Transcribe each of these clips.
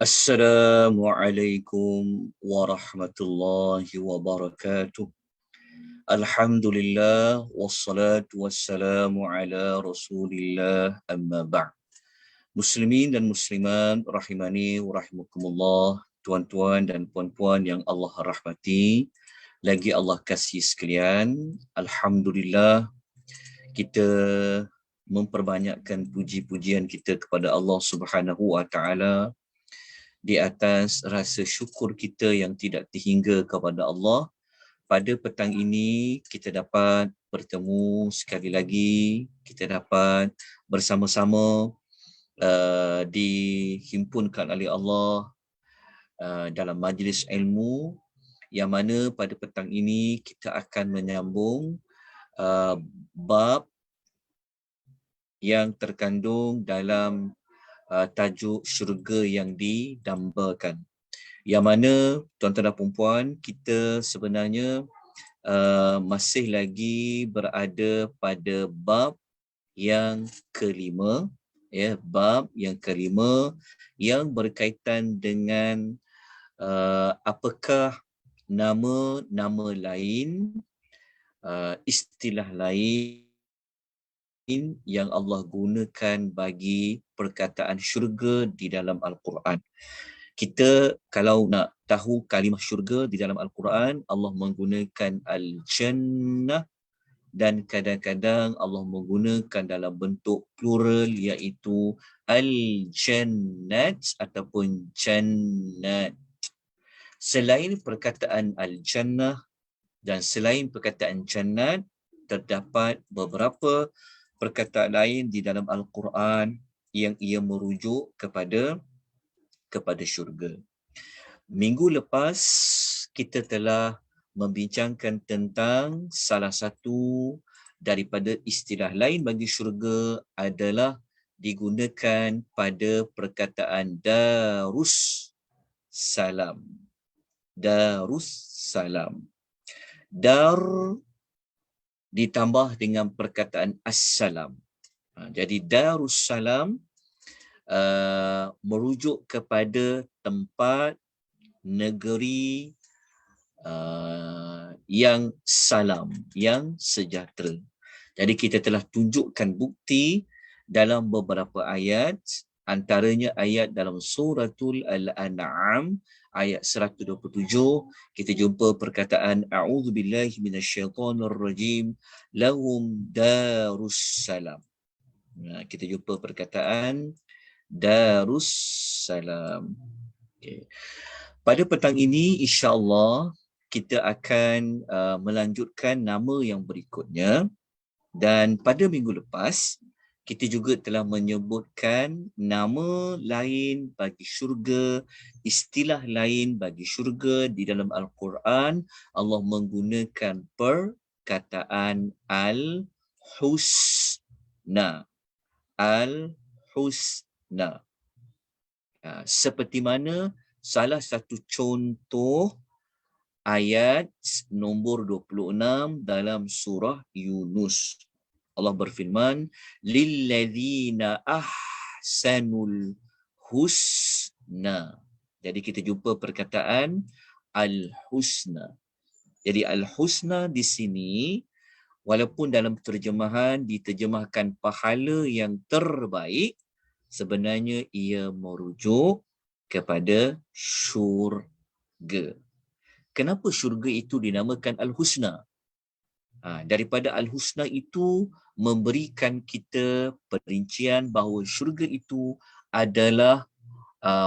Assalamualaikum warahmatullahi wabarakatuh. Alhamdulillah wassalatu wassalamu ala Rasulillah amma ba'd. Muslimin dan muslimat rahimani wa rahimakumullah, tuan-tuan dan puan-puan yang Allah rahmati, lagi Allah kasih sekalian. Alhamdulillah kita memperbanyakkan puji-pujian kita kepada Allah Subhanahu wa taala di atas rasa syukur kita yang tidak terhingga kepada Allah. Pada petang ini kita dapat bertemu sekali lagi, kita dapat bersama-sama dihimpunkan oleh Allah dalam majlis ilmu, yang mana pada petang ini kita akan menyambung bab yang terkandung dalam tajuk syurga yang didambakan, yang mana tuan-tuan dan puan-puan, kita sebenarnya masih lagi berada pada bab yang kelima, ya, bab yang kelima yang berkaitan dengan apakah nama-nama lain, istilah lain yang Allah gunakan bagi perkataan syurga di dalam Al-Quran. Kita kalau nak tahu kalimah syurga di dalam Al-Quran, Allah menggunakan Al-Jannah, dan kadang-kadang Allah menggunakan dalam bentuk plural, iaitu Al-Jannat ataupun Jannat. Selain perkataan Al-Jannah dan selain perkataan Jannat, terdapat beberapa perkataan lain di dalam Al-Quran yang ia merujuk kepada syurga. Minggu lepas kita telah membincangkan tentang salah satu daripada istilah lain bagi syurga adalah digunakan pada perkataan Darus Salam. Darus Salam. Dar ditambah dengan perkataan Assalam. Jadi Darussalam merujuk kepada tempat, negeri yang salam, yang sejahtera. Jadi kita telah tunjukkan bukti dalam beberapa ayat, antaranya ayat dalam suratul Al-An'am ayat 127 kita jumpa perkataan a'udzubillahi minasyaitonirrajim lahum darussalam. Kita jumpa perkataan darussalam. Okay. Pada petang ini insya-Allah kita akan melanjutkan nama yang berikutnya, dan pada minggu lepas kita juga telah menyebutkan nama lain bagi syurga, istilah lain bagi syurga di dalam Al-Quran. Allah menggunakan perkataan Al-Husna. Al-Husna. Seperti mana salah satu contoh ayat nombor 26 dalam surah Yunus. Allah berfirman, lilladzina ahsanul husna. Jadi kita jumpa perkataan al-husna. Jadi al-husna di sini walaupun dalam terjemahan diterjemahkan pahala yang terbaik, sebenarnya ia merujuk kepada syurga. Kenapa syurga itu dinamakan Al-Husna? Daripada Al-Husna itu memberikan kita perincian bahawa syurga itu adalah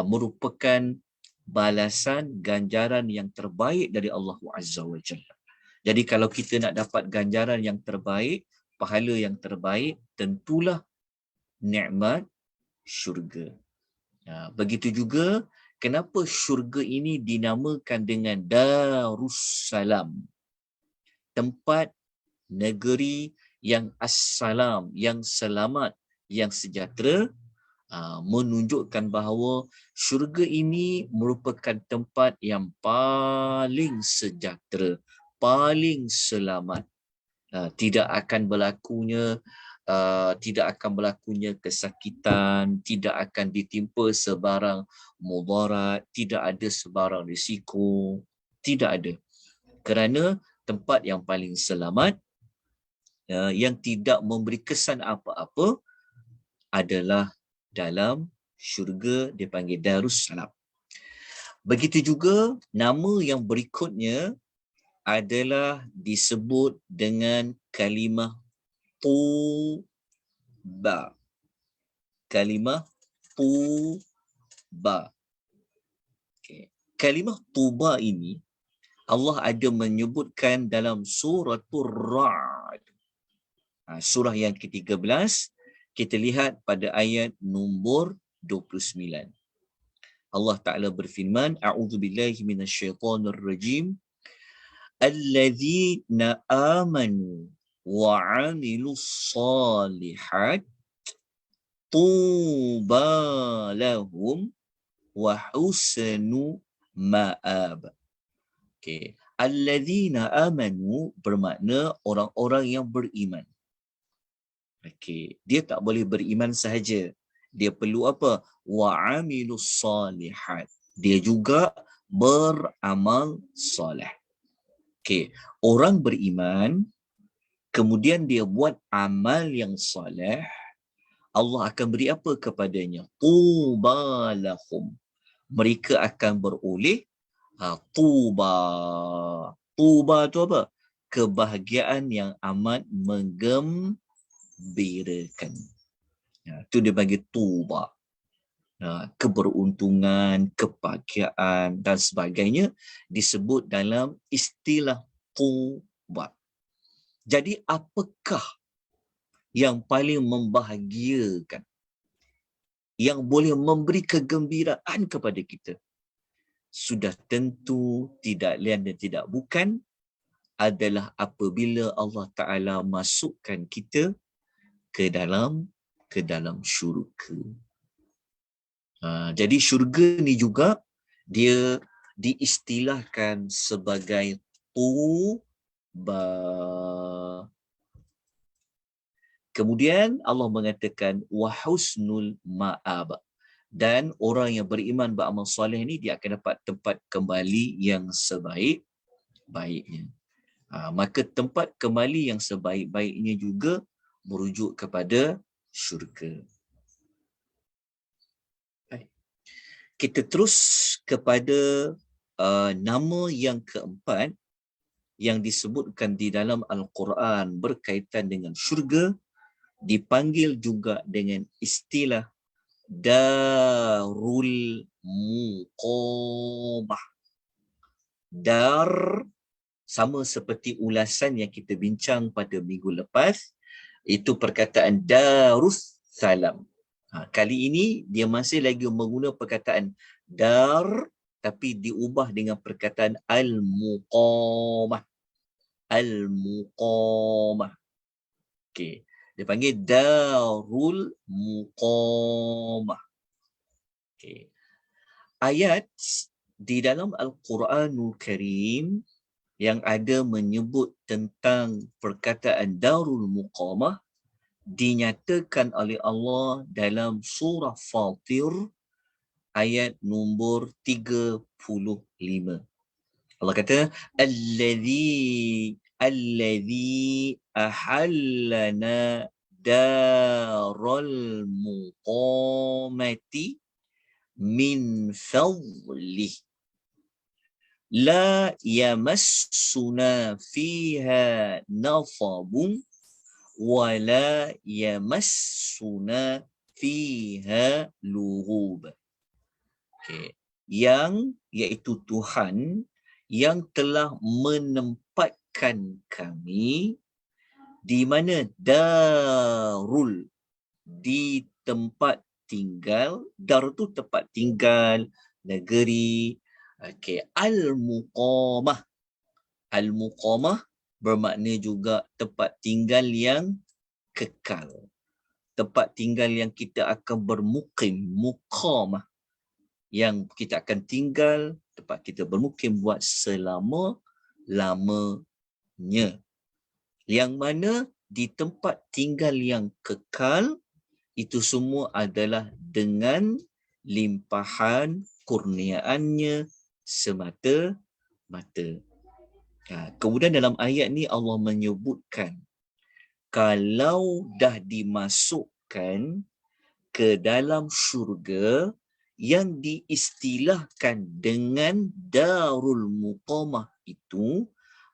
merupakan balasan ganjaran yang terbaik dari Allah Azza wa Jalla. Jadi kalau kita nak dapat ganjaran yang terbaik, pahala yang terbaik, tentulah nikmat syurga. Begitu juga kenapa syurga ini dinamakan dengan Darussalam, tempat negeri yang assalam, yang selamat, yang sejahtera, menunjukkan bahawa syurga ini merupakan tempat yang paling sejahtera, paling selamat. Tidak akan berlakunya kesakitan, tidak akan ditimpa sebarang mudarat, tidak ada sebarang risiko, tidak ada. Kerana tempat yang paling selamat, yang tidak memberi kesan apa-apa adalah dalam syurga, dipanggil Darussalam. Begitu juga nama yang berikutnya adalah disebut dengan kalimah Tuba. Kalimah Tuba. Okay. Kalimah Tuba ini Allah ada menyebutkan dalam suratul Ra'd. Surah yang ke-13, kita lihat pada ayat nombor 29. Allah Ta'ala berfirman, a'udzubillahi minasyaitonirrajim, alladzina amanu wa 'amilus shalihat tuba lahum wa husnu ma'ab. Okay. Alladzina amanu bermakna orang-orang yang beriman. Okay. Dia tak boleh beriman sahaja. Dia perlu apa? Wa 'amilus shalihat. Dia juga beramal soleh. Okay. Orang beriman, kemudian dia buat amal yang soleh, Allah akan beri apa kepadanya? Tuba lahum. Mereka akan beroleh tuba. Tuba tu apa? Kebahagiaan yang amat menggembirakan. Itu dia bagi tuba. Keberuntungan, kebahagiaan dan sebagainya disebut dalam istilah tuba. Jadi apakah yang paling membahagiakan, yang boleh memberi kegembiraan kepada kita? Sudah tentu tidak lain dan tidak bukan adalah apabila Allah Ta'ala masukkan kita ke dalam syurga. Jadi syurga ni juga dia diistilahkan sebagai tuba. Kemudian Allah mengatakan wa husnul ma'ab, Dan orang yang beriman beramal soleh ni dia akan dapat tempat kembali yang sebaik-baiknya. Maka tempat kembali yang sebaik-baiknya juga merujuk kepada syurga. Baik. Kita terus kepada nama yang keempat yang disebutkan di dalam Al-Quran berkaitan dengan syurga, dipanggil juga dengan istilah Darul Muqamah. Dar, sama seperti ulasan yang kita bincang pada minggu lepas, itu perkataan Darus Salam. Kali ini dia masih lagi menggunakan perkataan Dar, tapi diubah dengan perkataan Al-Muqamah. Al-Muqamah. Okey. Dia panggil Darul Muqamah. Okey. Ayat di dalam Al-Quranul Karim yang ada menyebut tentang perkataan Darul Muqamah dinyatakan oleh Allah dalam surah Fatir ayat nombor 35. Allah kata, Allazi ahallana daral muqamati min fadlih la yamassuna fiha nasabun wa la yamassuna fiha lughub. Okay. Yang iaitu Tuhan yang telah menempatkan kami di mana darul, di tempat tinggal. Dar tu tempat tinggal, negeri. Okay. Al-Muqamah. Al-Muqamah bermakna juga tempat tinggal yang kekal. Tempat tinggal yang kita akan bermukim, muqamah. Yang kita akan tinggal, tempat kita bermukim buat selama-lamanya. Yang mana di tempat tinggal yang kekal, itu semua adalah dengan limpahan kurniaannya semata-mata. Kemudian dalam ayat ni Allah menyebutkan, kalau dah dimasukkan ke dalam syurga yang diistilahkan dengan Darul Muqamah itu,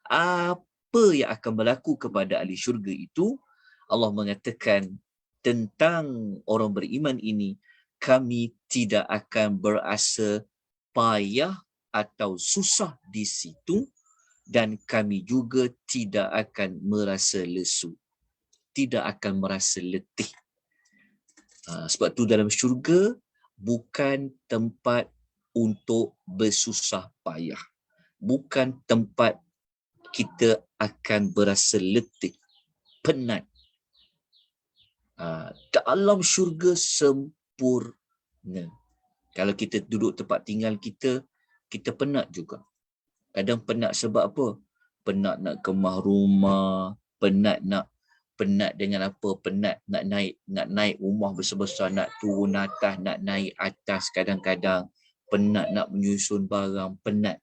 apa yang akan berlaku kepada ahli syurga itu? Allah mengatakan tentang orang beriman ini, kami tidak akan berasa payah atau susah di situ, dan kami juga tidak akan merasa lesu, tidak akan merasa letih. Sebab tu dalam syurga bukan tempat untuk bersusah payah. Bukan tempat kita akan berasa letih, penat. Dalam syurga sempurna. Kalau kita duduk tempat tinggal kita, kita penat juga. Kadang penat sebab apa? Penat nak kemah rumah, penat dengan apa? Penat nak naik rumah besar-besar, nak turun atas, nak naik atas, kadang-kadang penat nak menyusun barang, penat.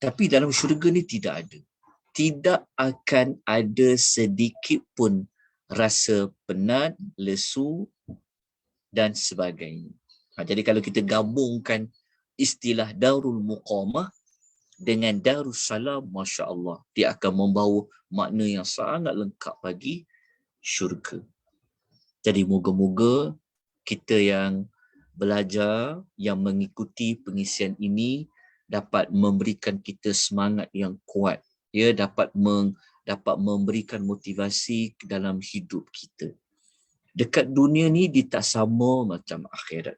Tapi dalam syurga ni tidak ada. Tidak akan ada sedikit pun rasa penat, lesu dan sebagainya. Jadi kalau kita gabungkan istilah Darul Muqamah dengan Darussalam, Masya Allah, dia akan membawa makna yang sangat lengkap bagi syurga. Jadi moga-moga kita yang belajar, yang mengikuti pengisian ini dapat memberikan kita semangat yang kuat. Ya, dapat memberikan motivasi dalam hidup kita. Dekat dunia ni dia tak sama macam akhirat.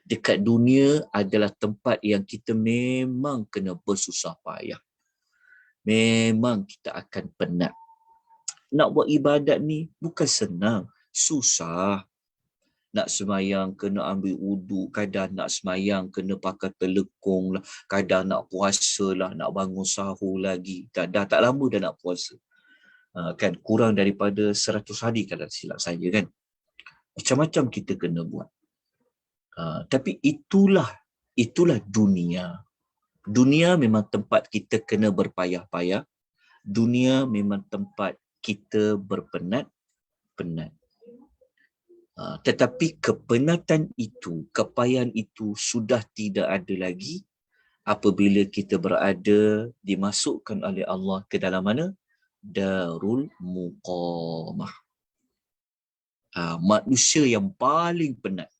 Dekat dunia adalah tempat yang kita memang kena bersusah payah. Memang kita akan penat. Nak buat ibadat ni bukan senang, susah. Nak semayang kena ambil wuduk, kadang nak semayang kena pakai telekung lah, kadang nak puasa lah, nak bangun sahur lagi. Dah tak lama dah nak puasa. Kan kurang daripada 100 hari kalau silap saya kan. Macam-macam kita kena buat. Tapi itulah dunia. Dunia memang tempat kita kena berpayah-payah. Dunia memang tempat kita berpenat-penat. Tetapi kepenatan itu, kepayahan itu sudah tidak ada lagi apabila kita berada dimasukkan oleh Allah ke dalam mana? Darul Muqamah. Manusia yang paling penat.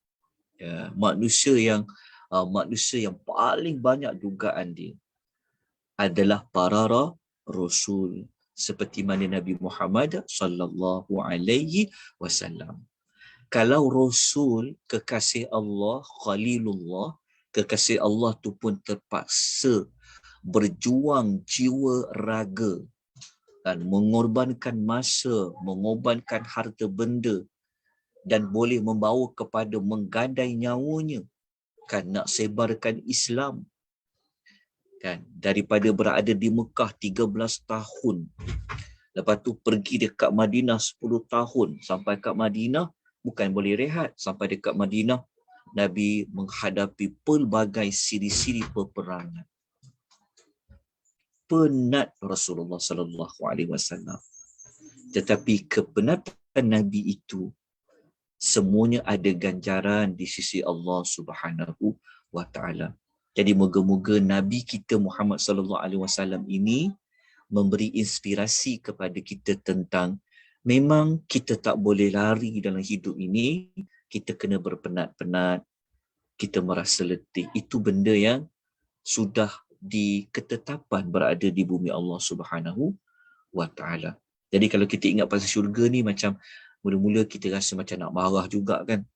Manusia yang paling banyak dugaan dia adalah para rasul seperti mana Nabi Muhammad sallallahu alaihi wasallam. Kalau rasul kekasih Allah, khalilullah, kekasih Allah tu pun terpaksa berjuang jiwa raga dan mengorbankan masa, mengorbankan harta benda dan boleh membawa kepada menggadai nyawanya kan nak sebarkan Islam kan, daripada berada di Mekah 13 tahun, lepas tu pergi dekat Madinah 10 tahun, sampai kat Madinah bukan boleh rehat, sampai dekat Madinah Nabi menghadapi pelbagai siri-siri peperangan. Penat Rasulullah sallallahu alaihi wasallam. Tetapi kepenatan Nabi itu semuanya ada ganjaran di sisi Allah Subhanahu wa taala. Jadi moga-moga Nabi kita Muhammad sallallahu alaihi wasallam ini memberi inspirasi kepada kita tentang memang kita tak boleh lari dalam hidup ini, kita kena berpenat-penat, kita merasa letih. Itu benda yang sudah di ketetapan berada di bumi Allah Subhanahu wa taala. Jadi kalau kita ingat pasal syurga ni, macam mula-mula kita rasa macam nak marah juga kan.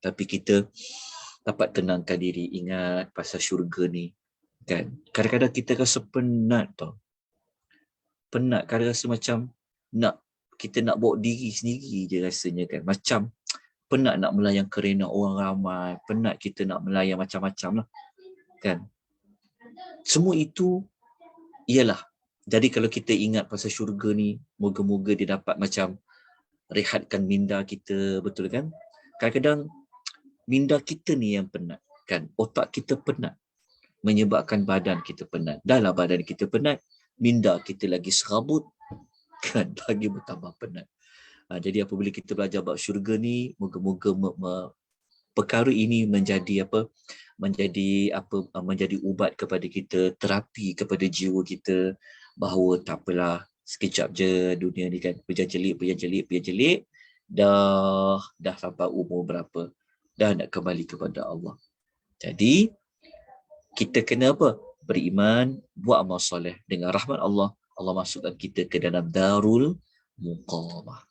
Tapi kita dapat tenangkan diri, ingat pasal syurga ni kan. Kadang-kadang kita rasa penat tau. Penat, kadang rasa macam kita nak bawa diri sendiri je rasanya kan. Macam penat nak melayang kerana orang ramai, penat kita nak melayang macam-macam lah kan. Semua itu ialah. Jadi kalau kita ingat pasal syurga ni, moga-moga dia dapat macam rehatkan minda kita, betul kan? Kadang-kadang minda kita ni yang penat kan, otak kita penat menyebabkan badan kita penat. Dahlah badan kita penat, minda kita lagi serabut kan, lagi bertambah penat. Jadi apabila kita belajar bab syurga ni, moga-moga perkara ini menjadi menjadi ubat kepada kita, terapi kepada jiwa kita, bahawa tak apalah, sekejap je dunia ni kan, berjalan-jelik, dah sampai umur berapa, dah nak kembali kepada Allah. Jadi kita kena apa? Beriman, buat amal soleh. Dengan rahmat Allah, Allah masukkan kita ke dalam Darul Muqamah.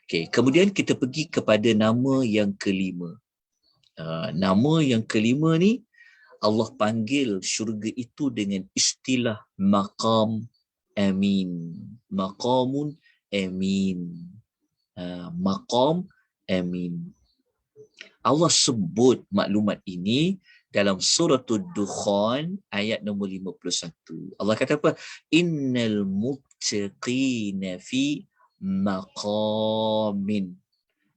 Okay, kemudian kita pergi kepada nama yang kelima. Nama yang kelima ni, Allah panggil syurga itu dengan istilah maqam amin. Maqamun amin. Maqam amin. Allah sebut maklumat ini dalam surah Ad-Dukhan ayat nombor 51. Allah kata apa? Innal muttaqina fi maqamin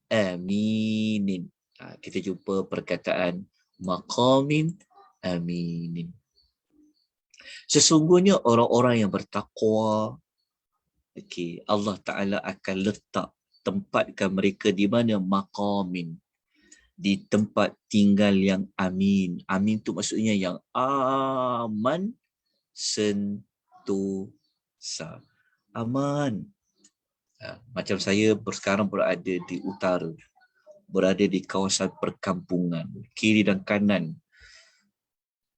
aminin. Kita jumpa perkataan maqamin aminin. Sesungguhnya orang-orang yang bertakwa, Allah Ta'ala akan letak, tempatkan mereka di mana? Maqamin, di tempat tinggal yang amin. Amin tu maksudnya yang aman, sentosa. Aman. Macam saya sekarang berada di utara, berada di kawasan perkampungan, kiri dan kanan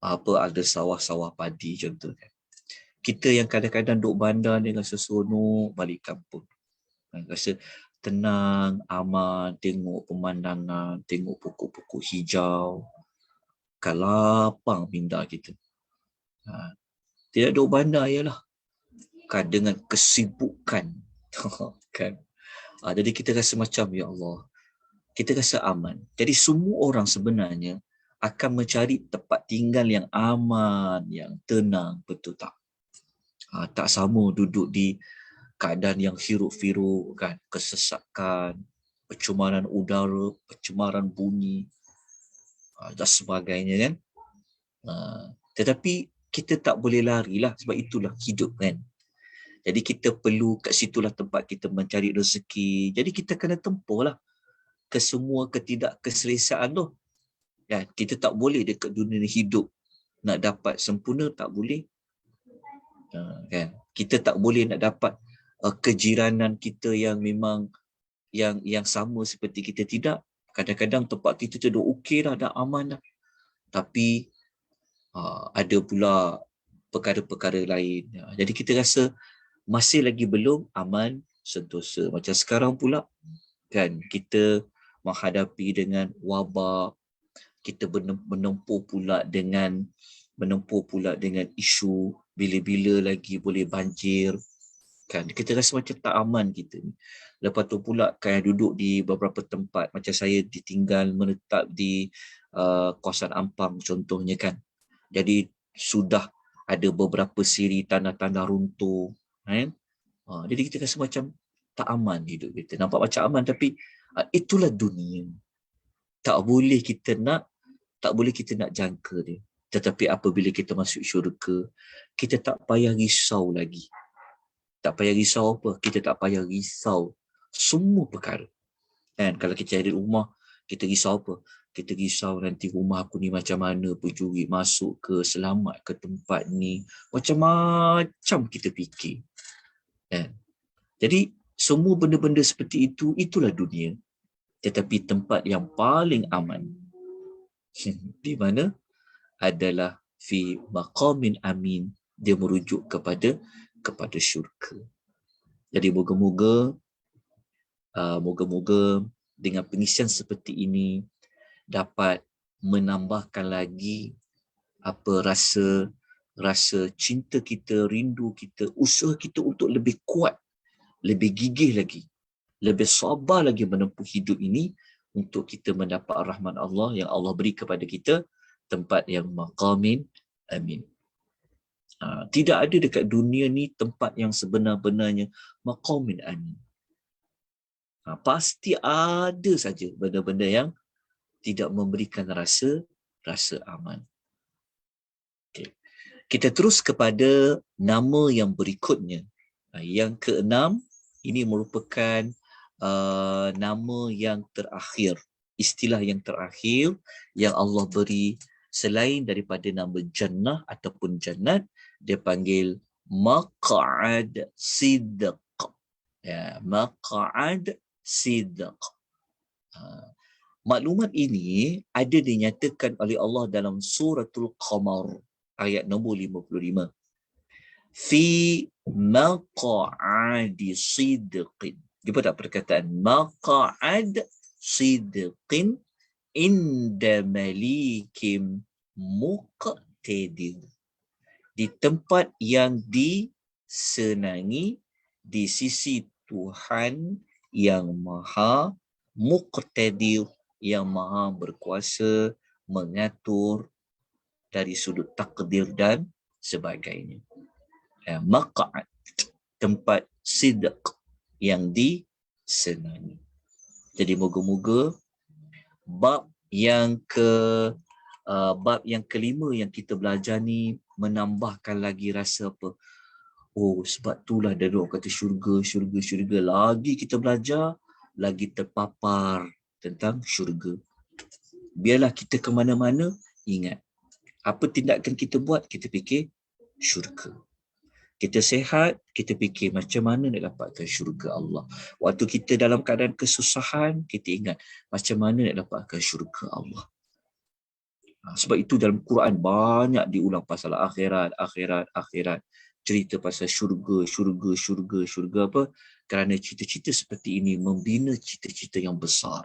ada sawah-sawah padi contohnya. Kita yang kadang-kadang duduk bandar ni rasa seronok balik kampung, rasa tenang, aman, tengok pemandangan, tengok pokok-pokok hijau, kan lapang minda kita. Tidak duduk bandar ialah kan dengan kesibukan kan. Jadi kita rasa macam ya Allah, kita rasa aman. Jadi semua orang sebenarnya akan mencari tempat tinggal yang aman, yang tenang, betul tak? Tak sama duduk di keadaan yang hiruk-firuk kan, kesesakan, pencemaran udara, pencemaran bunyi dan sebagainya kan. Tetapi kita tak boleh larilah, sebab itulah hidup kan. Jadi kita perlu, kat situlah tempat kita mencari rezeki. Jadi kita kena tempuhlah ke semua ketidakkeselesaan tu. Kan? Kita tak boleh dekat dunia ni hidup nak dapat sempurna, tak boleh. Kan? Kita tak boleh nak dapat kejiranan kita yang memang yang sama seperti kita, tidak. Kadang-kadang tempat kita tu dah okey dah, dah aman dah. Tapi ada pula perkara-perkara lain. Jadi kita rasa masih lagi belum aman sentosa. Macam sekarang pula kan, kita menghadapi dengan wabak, kita menempuh pula dengan isu bila-bila lagi boleh banjir kan. Kita rasa macam tak aman kita ni. Lepas tu pula kan duduk di beberapa tempat, macam saya ditinggal menetap di kawasan Ampang contohnya kan. Jadi sudah ada beberapa siri tanah-tanah runtuh kan. Jadi kita rasa macam tak aman hidup kita. Nampak macam aman, tapi itulah dunia. Tak boleh kita nak jangka dia. Tetapi apabila kita masuk syurga, kita tak payah risau lagi. Tak payah risau apa? Kita tak payah risau semua perkara. Kan? Kalau kita ada rumah, kita risau apa? Kita risau nanti rumah aku ni macam mana, pencuri masuk ke, selamat ke tempat ni. Macam-macam kita fikir. Kan? Jadi semua benda-benda seperti itu, itulah dunia. Tetapi tempat yang paling aman di mana adalah fi maqamin amin. Dia merujuk kepada syurga. Jadi moga-moga dengan pengisian seperti ini dapat menambahkan lagi rasa cinta kita, rindu kita, usaha kita untuk lebih kuat, lebih gigih lagi, lebih sabar lagi menempuh hidup ini untuk kita mendapat rahmat Allah yang Allah beri kepada kita, tempat yang maqamin amin. Tidak ada dekat dunia ni tempat yang sebenar-benarnya maqamin amin. Pasti ada saja benda-benda yang tidak memberikan rasa aman. Okay. Kita terus kepada nama yang berikutnya. Yang keenam, ini merupakan nama yang terakhir, istilah yang terakhir yang Allah beri selain daripada nama jannah ataupun jannat. Dia panggil maq'ad sidq. Ya, maq'ad sidq. Maklumat ini ada dinyatakan oleh Allah dalam suratul Qamar ayat nombor 55. Fi maq'adi sidqin. Jumpa tak perkataan maq'ad sidqin inda malikim muqtadir. Di tempat yang disenangi di sisi Tuhan yang maha muqtadir, yang maha berkuasa mengatur dari sudut takdir dan sebagainya. Maq'ad, tempat sidq yang disenangi. Jadi moga-moga bab yang kelima yang kita belajar ni menambahkan lagi rasa apa? Oh, sebab itulah dia orang kata syurga. Lagi kita belajar, lagi terpapar tentang syurga. Biarlah kita ke mana-mana, ingat. Apa tindakan kita buat, kita fikir syurga. Kita sihat, kita fikir macam mana nak dapatkan syurga Allah. Waktu kita dalam keadaan kesusahan, kita ingat macam mana nak dapatkan syurga Allah. Sebab itu dalam Quran banyak diulang pasal akhirat. Cerita pasal syurga apa? Kerana cita-cita seperti ini membina cita-cita yang besar.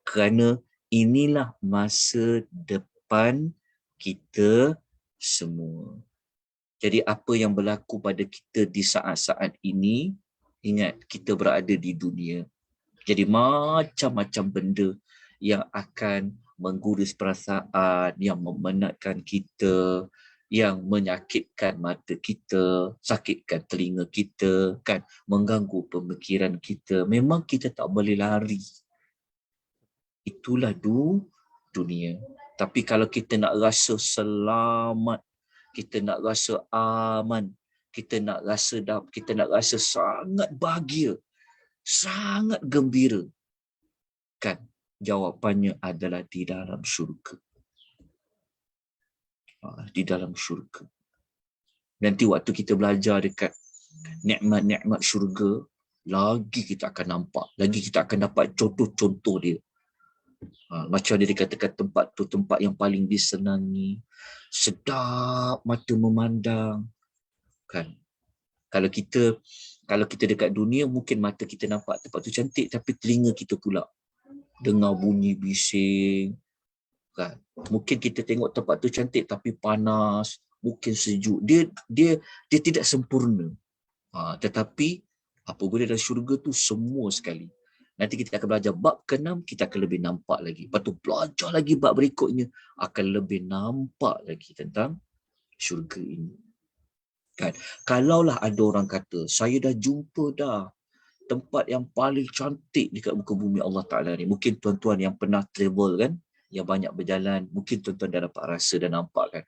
Kerana inilah masa depan kita semua. Jadi apa yang berlaku pada kita di saat-saat ini, ingat kita berada di dunia. Jadi macam-macam benda yang akan menggurus perasaan, yang memenatkan kita, yang menyakitkan mata kita, sakitkan telinga kita, kan, mengganggu pemikiran kita. Memang kita tak boleh lari. itulah dunia. Tapi kalau kita nak rasa selamat, kita nak rasa aman, kita nak rasa sangat bahagia, sangat gembira, kan? Jawapannya adalah di dalam syurga. Di dalam syurga. Nanti waktu kita belajar dekat nikmat-nikmat syurga, lagi kita akan nampak, lagi kita akan dapat contoh-contoh dia. Macam dia dikatakan tempat tu tempat yang paling disenangi, sedap mata memandang, kan? Kalau kita dekat dunia, mungkin mata kita nampak tempat tu cantik, tapi telinga kita pula dengar bunyi bising, kan? Mungkin kita tengok tempat tu cantik tapi panas, mungkin sejuk. Dia tidak sempurna. Tetapi apabila dalam syurga tu semua sekali. Nanti kita akan belajar bab ke-6, kita akan lebih nampak lagi. Lepas tu belajar lagi bab berikutnya, akan lebih nampak lagi tentang syurga ini. Kan? Kalaulah ada orang kata, saya dah jumpa dah tempat yang paling cantik dekat muka bumi Allah Ta'ala ni. Mungkin tuan-tuan yang pernah travel kan, yang banyak berjalan, mungkin tuan-tuan dah dapat rasa dan nampak kan.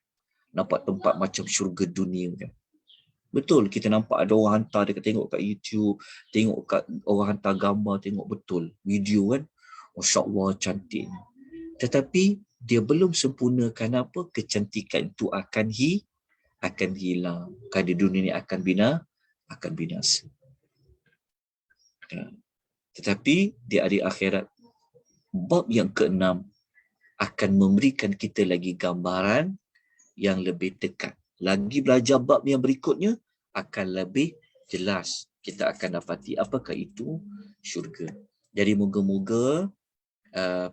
Nampak tempat macam syurga dunia kan. Betul, kita nampak ada orang hantar dekat, tengok kat YouTube, tengok kat orang hantar gambar, tengok betul video kan. Masya Allah cantik. Tetapi dia belum sempurna. Kenapa? Kecantikan itu akan hilang. Kerana dunia ini akan binasa. Tetapi di hari akhirat, bab yang ke-6 akan memberikan kita lagi gambaran yang lebih dekat. Lagi belajar bab yang berikutnya akan lebih jelas. Kita akan dapati apakah itu syurga. Jadi moga-moga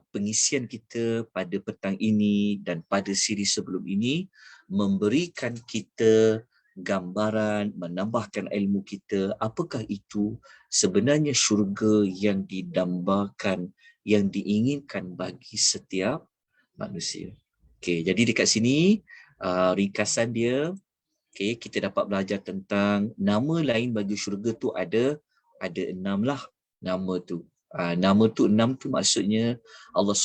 pengisian kita pada petang ini dan pada siri sebelum ini memberikan kita gambaran, menambahkan ilmu kita apakah itu sebenarnya syurga yang didambakan, yang diinginkan bagi setiap manusia. Okey, jadi dekat sini ringkasan dia, okay, kita dapat belajar tentang nama lain bagi syurga tu ada 6 lah nama tu. Nama tu 6 tu maksudnya Allah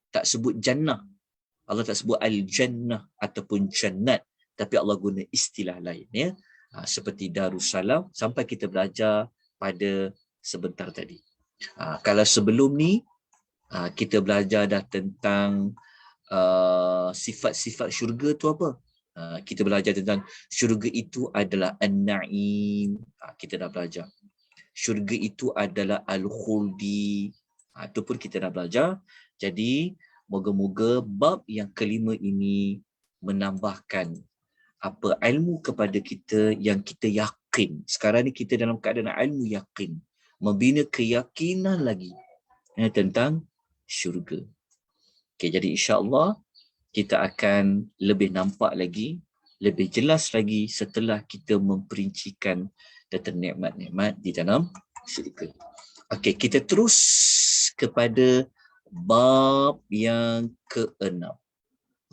tak sebut jannah. Allah tak sebut al-jannah ataupun jannat, tapi Allah guna istilah lain ya. Seperti Darussalam sampai kita belajar pada sebentar tadi. Kalau sebelum ni kita belajar dah tentang sifat-sifat syurga tu apa? Kita belajar tentang syurga itu adalah an-na'im. Kita dah belajar. Syurga itu adalah al-khuldi. Itu pun kita dah belajar. Jadi, moga-moga bab yang kelima ini menambahkan apa ilmu kepada kita yang kita yakin. Sekarang ni kita dalam keadaan ilmu yakin. Membina keyakinan lagi tentang syurga. Okay, jadi insya-Allah kita akan lebih nampak lagi, lebih jelas lagi setelah kita memperincikan tentang nikmat-nikmat di dalam syurga. Okey, kita terus kepada bab yang ke-6.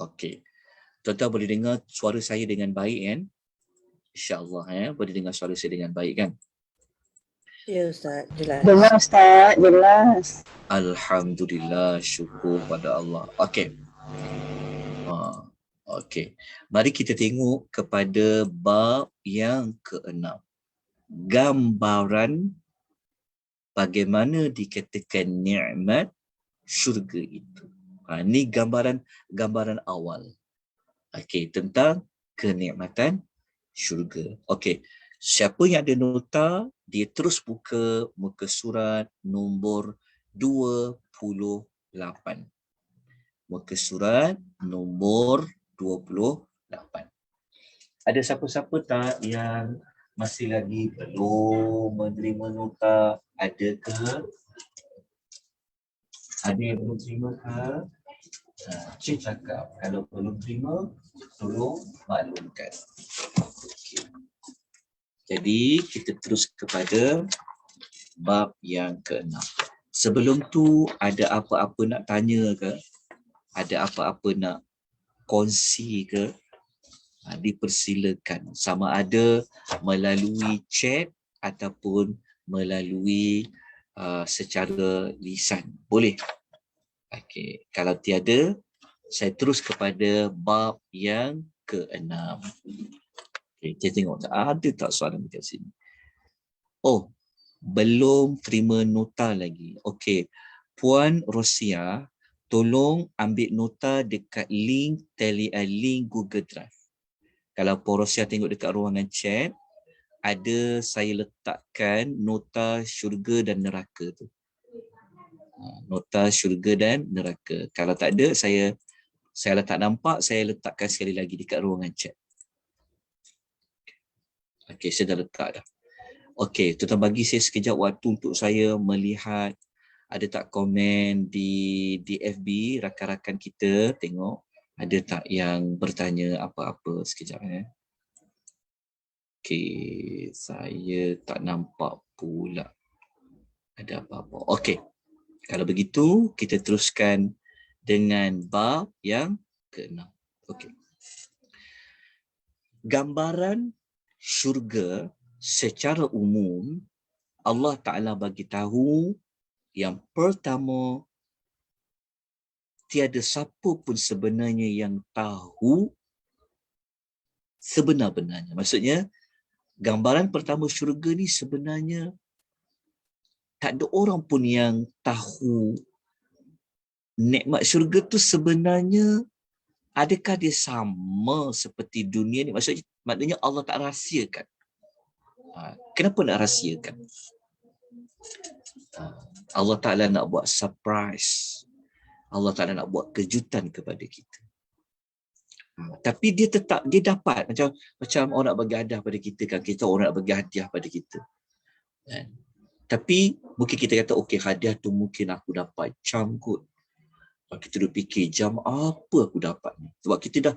Okey. Tuan-tuan boleh dengar suara saya dengan baik kan? Insya-Allah boleh dengar suara saya dengan baik kan? Ya Ustaz, jelas. Dengar Ustaz, jelas. Alhamdulillah, syukur pada Allah. Okey. Okey. Mari kita tengok kepada bab yang ke-6. Gambaran bagaimana dikatakan nikmat syurga itu. Ini gambaran awal. Okey, tentang kenikmatan syurga. Okey. Siapa yang ada nota, dia terus buka muka surat nombor 28. Muka surat nombor 28. Ada siapa-siapa tak yang masih lagi belum menerima nota? Ada ke? Ada yang belum terima ke? Cik cakap. Kalau belum terima, tolong maklumkan. Okay. Jadi kita terus kepada bab yang ke-6. Sebelum tu ada apa-apa nak tanya ke? Ada apa-apa nak kongsi ke? Dipersilakan, sama ada melalui chat ataupun melalui secara lisan. Boleh? Okey, kalau tiada, saya terus kepada bab yang ke-6. Okey, kita tengok ada tak soalan dekat sini. Oh, belum terima nota lagi. Okey, Puan Rosia, tolong ambil nota dekat link link Google Drive. Kalau Puan Rosia tengok dekat ruangan chat, ada saya letakkan nota syurga dan neraka tu. Nota syurga dan neraka. Kalau tak ada, saya tak nampak, saya letakkan sekali lagi dekat ruangan chat. Okey, saya dah letak dah. Okey, tuan bagi saya sekejap waktu untuk saya melihat ada tak komen di FB rakan-rakan kita, tengok ada tak yang bertanya apa-apa sekejap. Okey, saya tak nampak pula ada apa-apa. Okey. Kalau begitu, kita teruskan dengan bab yang ke-6. Okey. Gambaran syurga secara umum, Allah Ta'ala bagi tahu yang pertama, tiada siapa pun sebenarnya yang tahu sebenar-benarnya. Maksudnya, gambaran pertama syurga ni sebenarnya tak ada orang pun yang tahu nikmat syurga tu sebenarnya adakah dia sama seperti dunia ni? Maknanya Allah tak rahsiakan. Kenapa nak rahsiakan? Allah Ta'ala nak buat surprise. Allah Ta'ala nak buat kejutan kepada kita. Tapi dia tetap, dia dapat. Macam orang nak bagi hadiah pada kita kan. Orang nak bagi hadiah pada kita. Tapi mungkin kita kata, okey, hadiah tu mungkin aku dapat jam kot. Kita duduk fikir, jam apa aku dapat ni? Sebab kita dah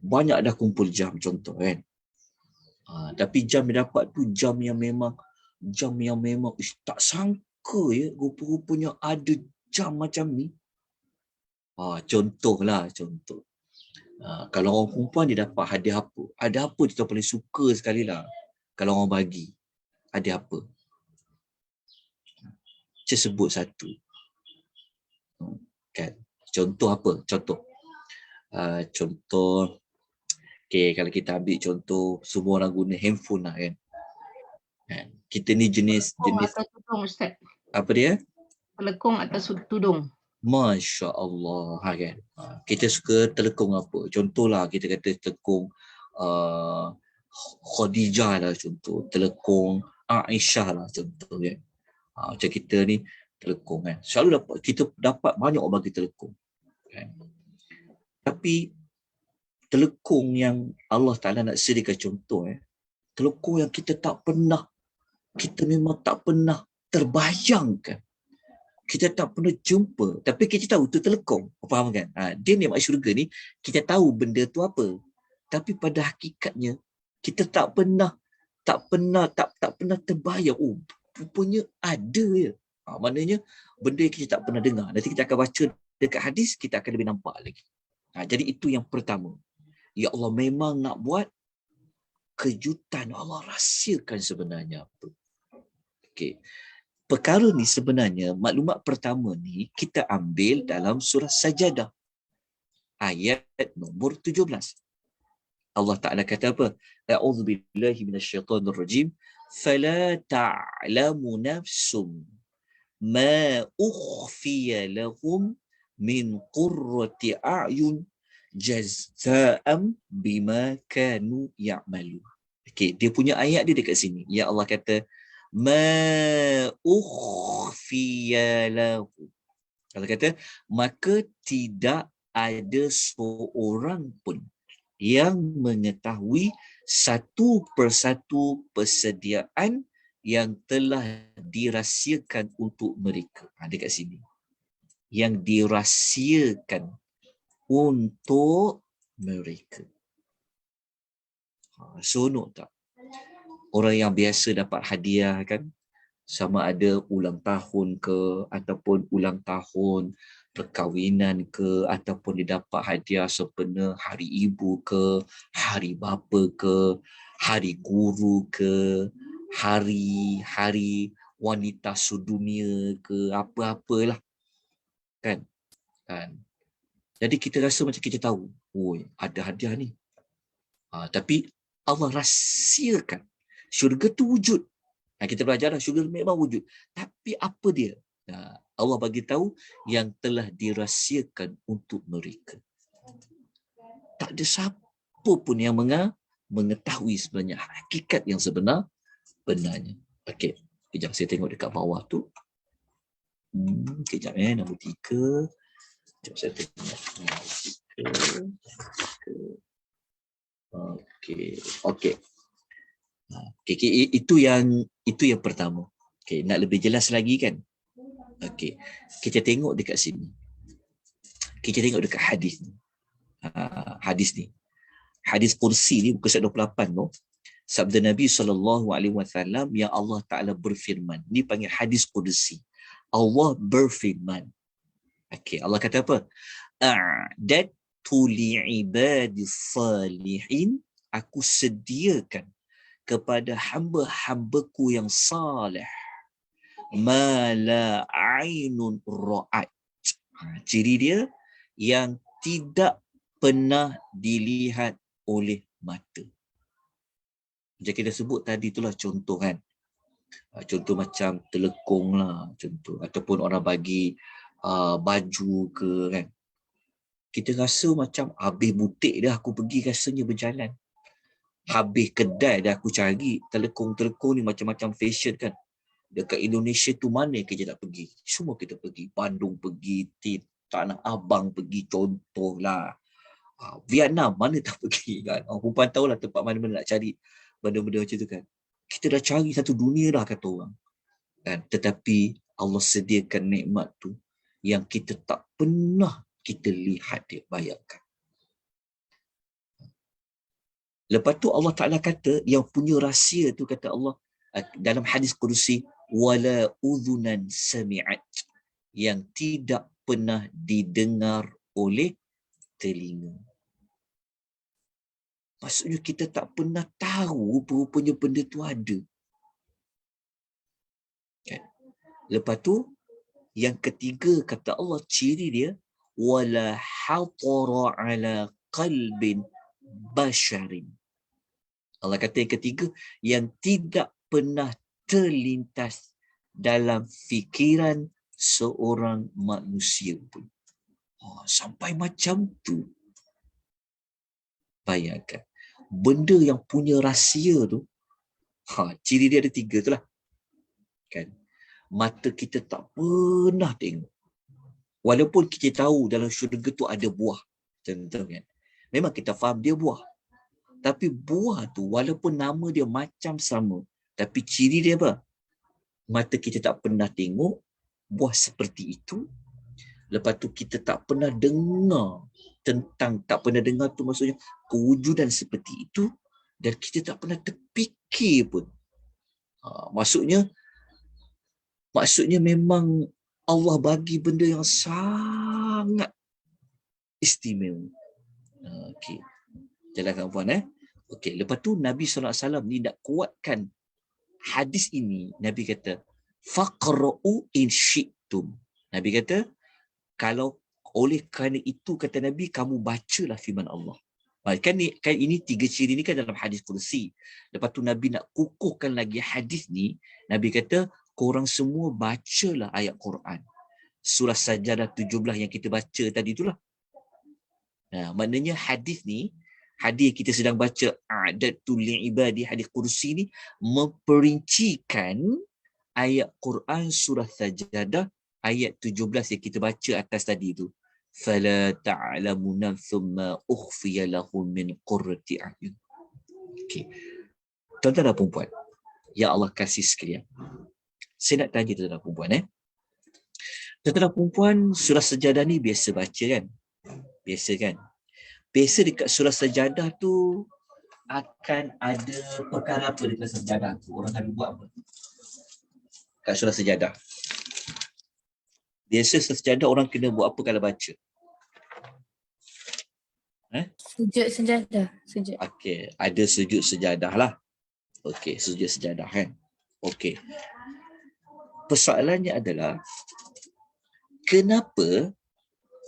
banyak dah kumpul jam contoh kan. Tapi jam yang dapat tu jam yang memang tak sangka ya, rupa-rupanya ada jam macam ni. Contoh. Kalau orang perempuan dia dapat hadiah apa? Ada apa dia paling suka sekali lah. Kalau orang bagi hadiah apa? Saya sebut satu. Kan? Contoh apa? Contoh, okay, kalau kita ambil contoh, semua orang guna handphone lah kan. Kita ni jenis Atas tudung, Ustaz. apa dia? Telekung atas tudung. Masya Allah kan. Kita suka telekung apa? Contohlah kita kata telekung Khadijah lah contoh, telekung Aisyah lah contoh kan. Macam kita ni telekung kan. Selalu kita dapat banyak orang bagi telekung. Kan? Tapi telekung yang Allah Ta'ala nak sediakan contoh telekung yang kita memang tak pernah terbayangkan. Kita tak pernah jumpa. Tapi kita tahu tu telekung. Faham kan? Dia nikmat syurga ni, kita tahu benda tu apa. Tapi pada hakikatnya, kita tak pernah terbayang. Oh, rupanya ada ya. Maknanya, benda yang kita tak pernah dengar. Nanti kita akan baca dekat hadis, kita akan lebih nampak lagi. Jadi itu yang pertama. Ya Allah memang nak buat kejutan. Allah rahsiakan sebenarnya apa. Okey. Perkara ni sebenarnya, maklumat pertama ni kita ambil dalam surah Sajadah. Ayat nombor 17. Allah Ta'ala kata apa? A'udzubillahi minasyaitonirrajim. Fala ta'lamu nafsum ma ukhfiya lahum min qurrati a'yun jazaa'an bima kanu ya'malu. Okey, dia punya ayat dia dekat sini. Ya Allah kata ma ukhfiya lahum. Allah kata maka tidak ada seorang pun yang mengetahui satu persatu persediaan yang telah dirahsiakan untuk mereka. Dekat sini. Yang dirahsiakan untuk mereka. Seronok tak? Orang yang biasa dapat hadiah kan, sama ada ulang tahun ke, ataupun ulang tahun perkahwinan ke, ataupun dia dapat hadiah sempena hari ibu ke, hari bapa ke, hari guru ke, hari wanita sedunia ke, apa-apalah kan. Kan? Jadi kita rasa macam kita tahu, oh ada hadiah ni. Tapi Allah rahsiakan syurga tu wujud. Kita belajar dah, syurga memang wujud. Tapi apa dia? Allah bagi tahu yang telah dirahsiakan untuk mereka. Tak ada siapa pun yang mengetahui sebenarnya hakikat yang benarnya. Okey, kejap saya tengok dekat bawah tu. Kejap nombor 3. Kejap saya tengok. Okey. Okey. Itu yang pertama. Okey, nak lebih jelas lagi kan? Okey. Kita tengok dekat sini. Kita tengok dekat hadis ni. Hadis ni. Hadis kursi ni muka surat 28 tu. Sabda Nabi SAW yang Allah Ta'ala berfirman. Ni panggil hadis kursi. Allah berfirman. Okey, Allah kata apa? A'dadtu li'ibadis salihin. Aku sediakan kepada hamba-hambaku yang salih. Ma la ainun ra'at. Ciri dia yang tidak pernah dilihat oleh mata. Macam kita sebut tadi itulah contoh kan. Contoh macam telekung lah contoh. Ataupun orang bagi baju ke kan. Kita rasa macam habis butik dah aku pergi rasanya berjalan. Habis kedai dah aku cari telekung-telekung ni macam-macam fashion kan. Dekat Indonesia tu mana kita nak pergi? Semua kita pergi. Bandung pergi, Tanah Abang pergi, contohlah. Vietnam mana tak pergi kan. Perempuan tahulah tempat mana-mana nak cari benda-benda macam tu kan. Kita dah cari satu dunia dah kata orang. Kan? Tetapi Allah sediakan nikmat tu yang kita tak pernah kita lihat dia, bayangkan. Lepas tu Allah Ta'ala kata yang punya rahsia tu kata Allah dalam hadis kursi wala udhunan sami'at, yang tidak pernah didengar oleh telinga. Maksudnya kita tak pernah tahu rupanya benda tu ada. Kan? Lepas tu yang ketiga kata Allah ciri dia wala hatara ala qalbin basharin. Allah kata yang ketiga yang tidak pernah terlintas dalam fikiran seorang manusia pun. Sampai macam tu. Bayangkan. Benda yang punya rahsia tu, ciri dia ada 3 tu lah. Kan? Mata kita tak pernah tengok. Walaupun kita tahu dalam syurga tu ada buah. Contoh kan. Memang kita faham dia buah. Tapi buah tu walaupun nama dia macam sama, tapi ciri dia apa? Mata kita tak pernah tengok buah seperti itu. Lepas tu kita tak pernah dengar tentang, tak pernah dengar tu maksudnya kewujudan seperti itu. Dan kita tak pernah terfikir pun. Maksudnya memang Allah bagi benda yang sangat istimewa. Okey. Jalankan puan Okey, lepas tu Nabi SAW ni nak kuatkan hadis ini. Nabi kata, faqra'u in syi'tum. Nabi kata, kalau oleh kerana itu kata Nabi, kamu bacalah firman Allah. Kan ini 3 ciri ni kan dalam hadis kursi. Lepas tu Nabi nak kukuhkan lagi hadis ni. Nabi kata, korang semua bacalah ayat Quran. Surah Sajadah 17 yang kita baca tadi itulah. Maknanya hadis ni, hadis kita sedang baca a'dadtu li'ibadi, hadis kursi ni memperincikan ayat Quran surah Sajadah ayat 17 yang kita baca atas tadi tu. Fala ta'lamu nafsun ma ukhfiya lahum min qurrati a'yun. Okey. Tuan-tuan dan puan-puan, ya Allah kasih sekalian. Saya nak tanya tuan-tuan dan puan-puan Tuan-tuan dan puan-puan, surah Sajadah ni biasa baca kan? Biasa kan? Biasa dekat surah Sajadah tu akan ada perkara apa dekat Sajadah tu? Orang akan buat apa? Kat surah Sajadah. Biasa surah Sajadah orang kena buat apa kalau baca? Sujud sejadah. Sujud. Okey, ada sujud sejadah lah. Okey, sujud sejadah kan? Okey. Persoalannya adalah kenapa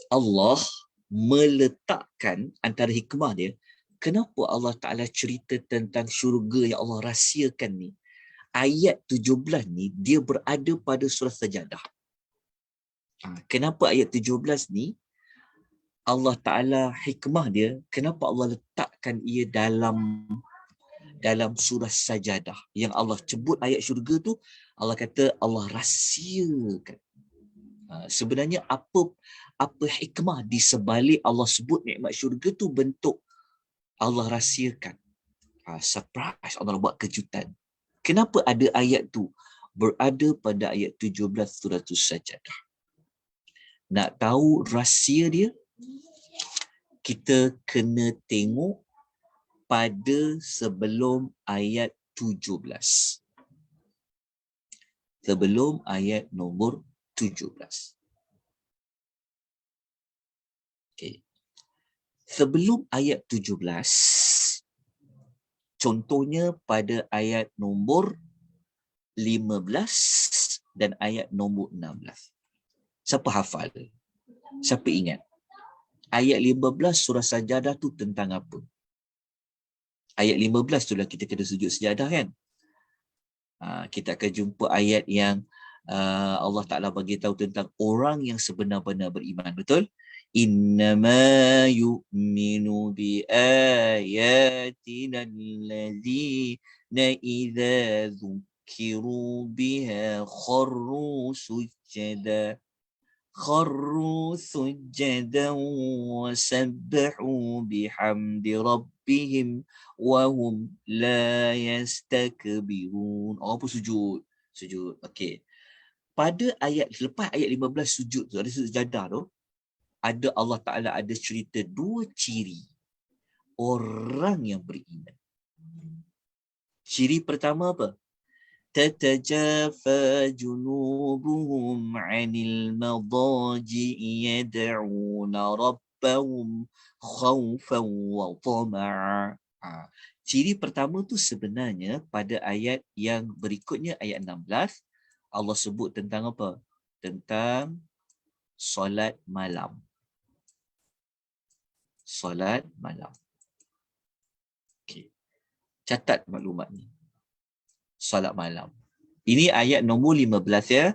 Allah meletakkan antara hikmah dia, kenapa Allah Ta'ala cerita tentang syurga yang Allah rahsiakan ni. Ayat 17 ni dia berada pada surah Sajadah. Kenapa ayat 17 ni Allah Ta'ala hikmah dia, kenapa Allah letakkan ia dalam surah Sajadah. Yang Allah sebut ayat syurga tu, Allah kata Allah rahsiakan. Sebenarnya apa hikmah di sebalik Allah sebut nikmat syurga tu bentuk Allah rahsiakan. Surprise, Allah buat kejutan. Kenapa ada ayat tu berada pada ayat 17 surah Sajadah? Nak tahu rahsia dia, kita kena tengok pada sebelum ayat 17. Sebelum ayat nombor 17. Okay. Sebelum ayat 17, contohnya pada ayat nombor 15 dan ayat nombor 16. Siapa hafal? Siapa ingat? Ayat 15 surah Sajadah tu tentang apa? Ayat 15 tu lah kita kena sujud sejadah kan? Kita akan jumpa ayat yang Allah Ta'ala bagi tahu tentang orang yang sebenar-benar beriman. Betul? Innama yu'minu bi ayatina allazina idza dhukiru biha kharru sujada wa sabbahu bihamdi rabbihim wa hum la yastakbirun. Apa sujud? Sujud. Okey. Pada ayat lepas ayat 15 sujud tu, ada sejadah tu, ada Allah Ta'ala ada cerita dua ciri orang yang beriman. Ciri pertama apa? تتجافى جنوبهم عن المضاجع يدعون ربهم خوفا وطمعا. Ciri pertama tu sebenarnya pada ayat yang berikutnya, ayat 16, Allah sebut tentang apa? Tentang solat malam. Solat malam. Okay. Catat maklumat ni. Solat malam. Ini ayat nombor 15 ya.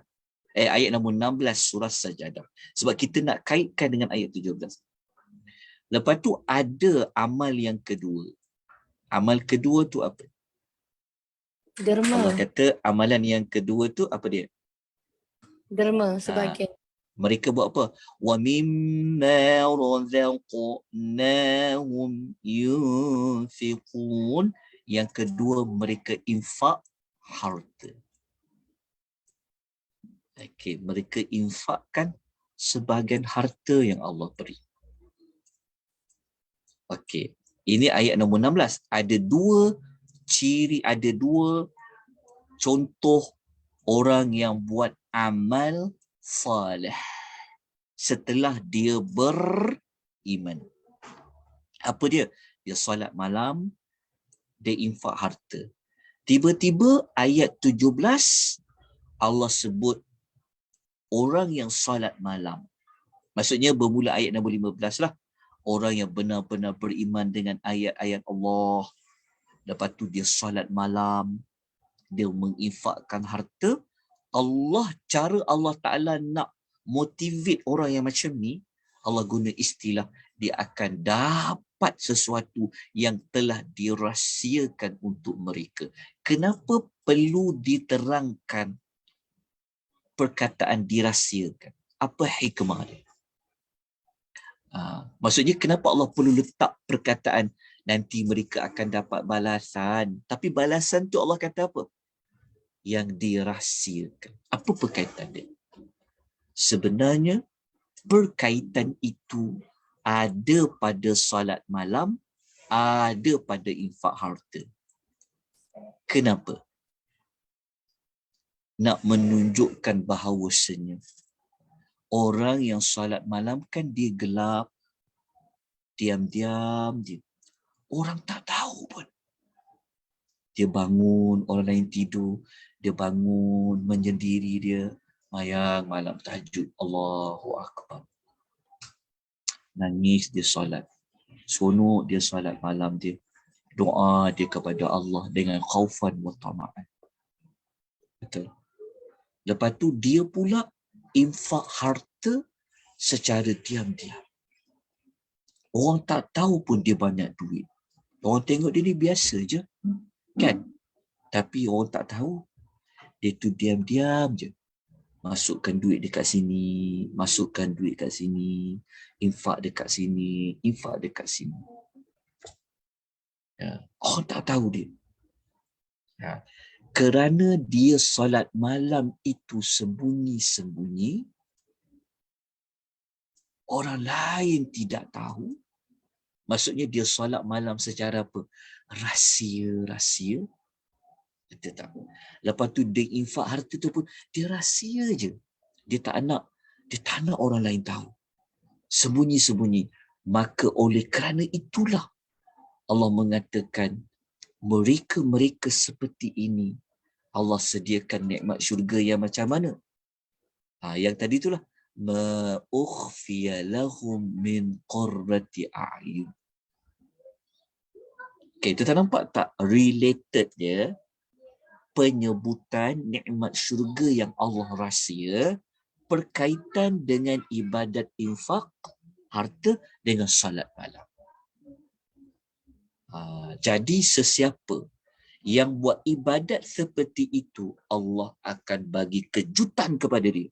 Ayat nombor 16 surah Sajadah. Sebab kita nak kaitkan dengan ayat 17. Lepas tu ada amal yang kedua. Amal kedua tu apa? Derma. Allah kata amalan yang kedua tu apa dia? Derma sebagian. Mereka buat apa? Wa mimma razaqnahum yunfiqun. Yang kedua, mereka infak harta. Okay, mereka infakkan sebahagian harta yang Allah beri. Okey, ini ayat nombor 16. Ada dua ciri, ada dua contoh orang yang buat amal salih setelah dia beriman. Apa dia? Dia solat malam, dia infak harta. Tiba-tiba ayat 17 Allah sebut orang yang solat malam. Maksudnya bermula ayat nombor 15 lah. Orang yang benar-benar beriman dengan ayat-ayat Allah. Lepas tu dia solat malam. Dia menginfakkan harta. Cara Allah Ta'ala nak motivate orang yang macam ni, Allah guna istilah dia akan dapat sesuatu yang telah dirahsiakan untuk mereka. Kenapa perlu diterangkan perkataan dirahsiakan? Apa hikmah dia? Maksudnya kenapa Allah perlu letak perkataan nanti mereka akan dapat balasan? Tapi balasan tu Allah kata apa? Yang dirahsiakan. Apa perkaitan dia? Sebenarnya perkaitan itu ada pada solat malam, ada pada infak harta. Kenapa? Nak menunjukkan bahawasanya orang yang solat malam kan dia gelap, diam-diam je. Orang tak tahu pun. Dia bangun, orang lain tidur, dia bangun menyendiri dia, mayang malam tahajud, Allahu Akbar. nangis dia solat. Seronok dia solat malam dia. Doa dia kepada Allah dengan khaufan wa tama'an. Betul. Lepas tu dia pula infak harta secara diam-diam. Orang tak tahu pun dia banyak duit. Orang tengok dia ni biasa je. Kan? Tapi orang tak tahu. Dia tu diam-diam je. Masukkan duit dekat sini. Masukkan duit kat sini. Infak dekat sini. Infak dekat sini. Ya. Orang tak tahu dia. Ya. Kerana dia solat malam itu sembunyi-sembunyi. Orang lain tidak tahu. Maksudnya dia solat malam secara apa? Rahsia-rahsia. Kita tahu. Lepas tu dia infak harta tu pun dia rahsia je. Dia tak nak orang lain tahu. Sembunyi-sembunyi. Maka oleh kerana itulah Allah mengatakan mereka-mereka seperti ini Allah sediakan nikmat syurga yang macam mana? Yang tadi itulah ma ukhfiya lahum min qurrati a'yun. Okay, kita nampak tak related dia penyebutan nikmat syurga yang Allah rahsia berkaitan dengan ibadat infak harta dengan salat malam. Jadi sesiapa yang buat ibadat seperti itu, Allah akan bagi kejutan kepada dia.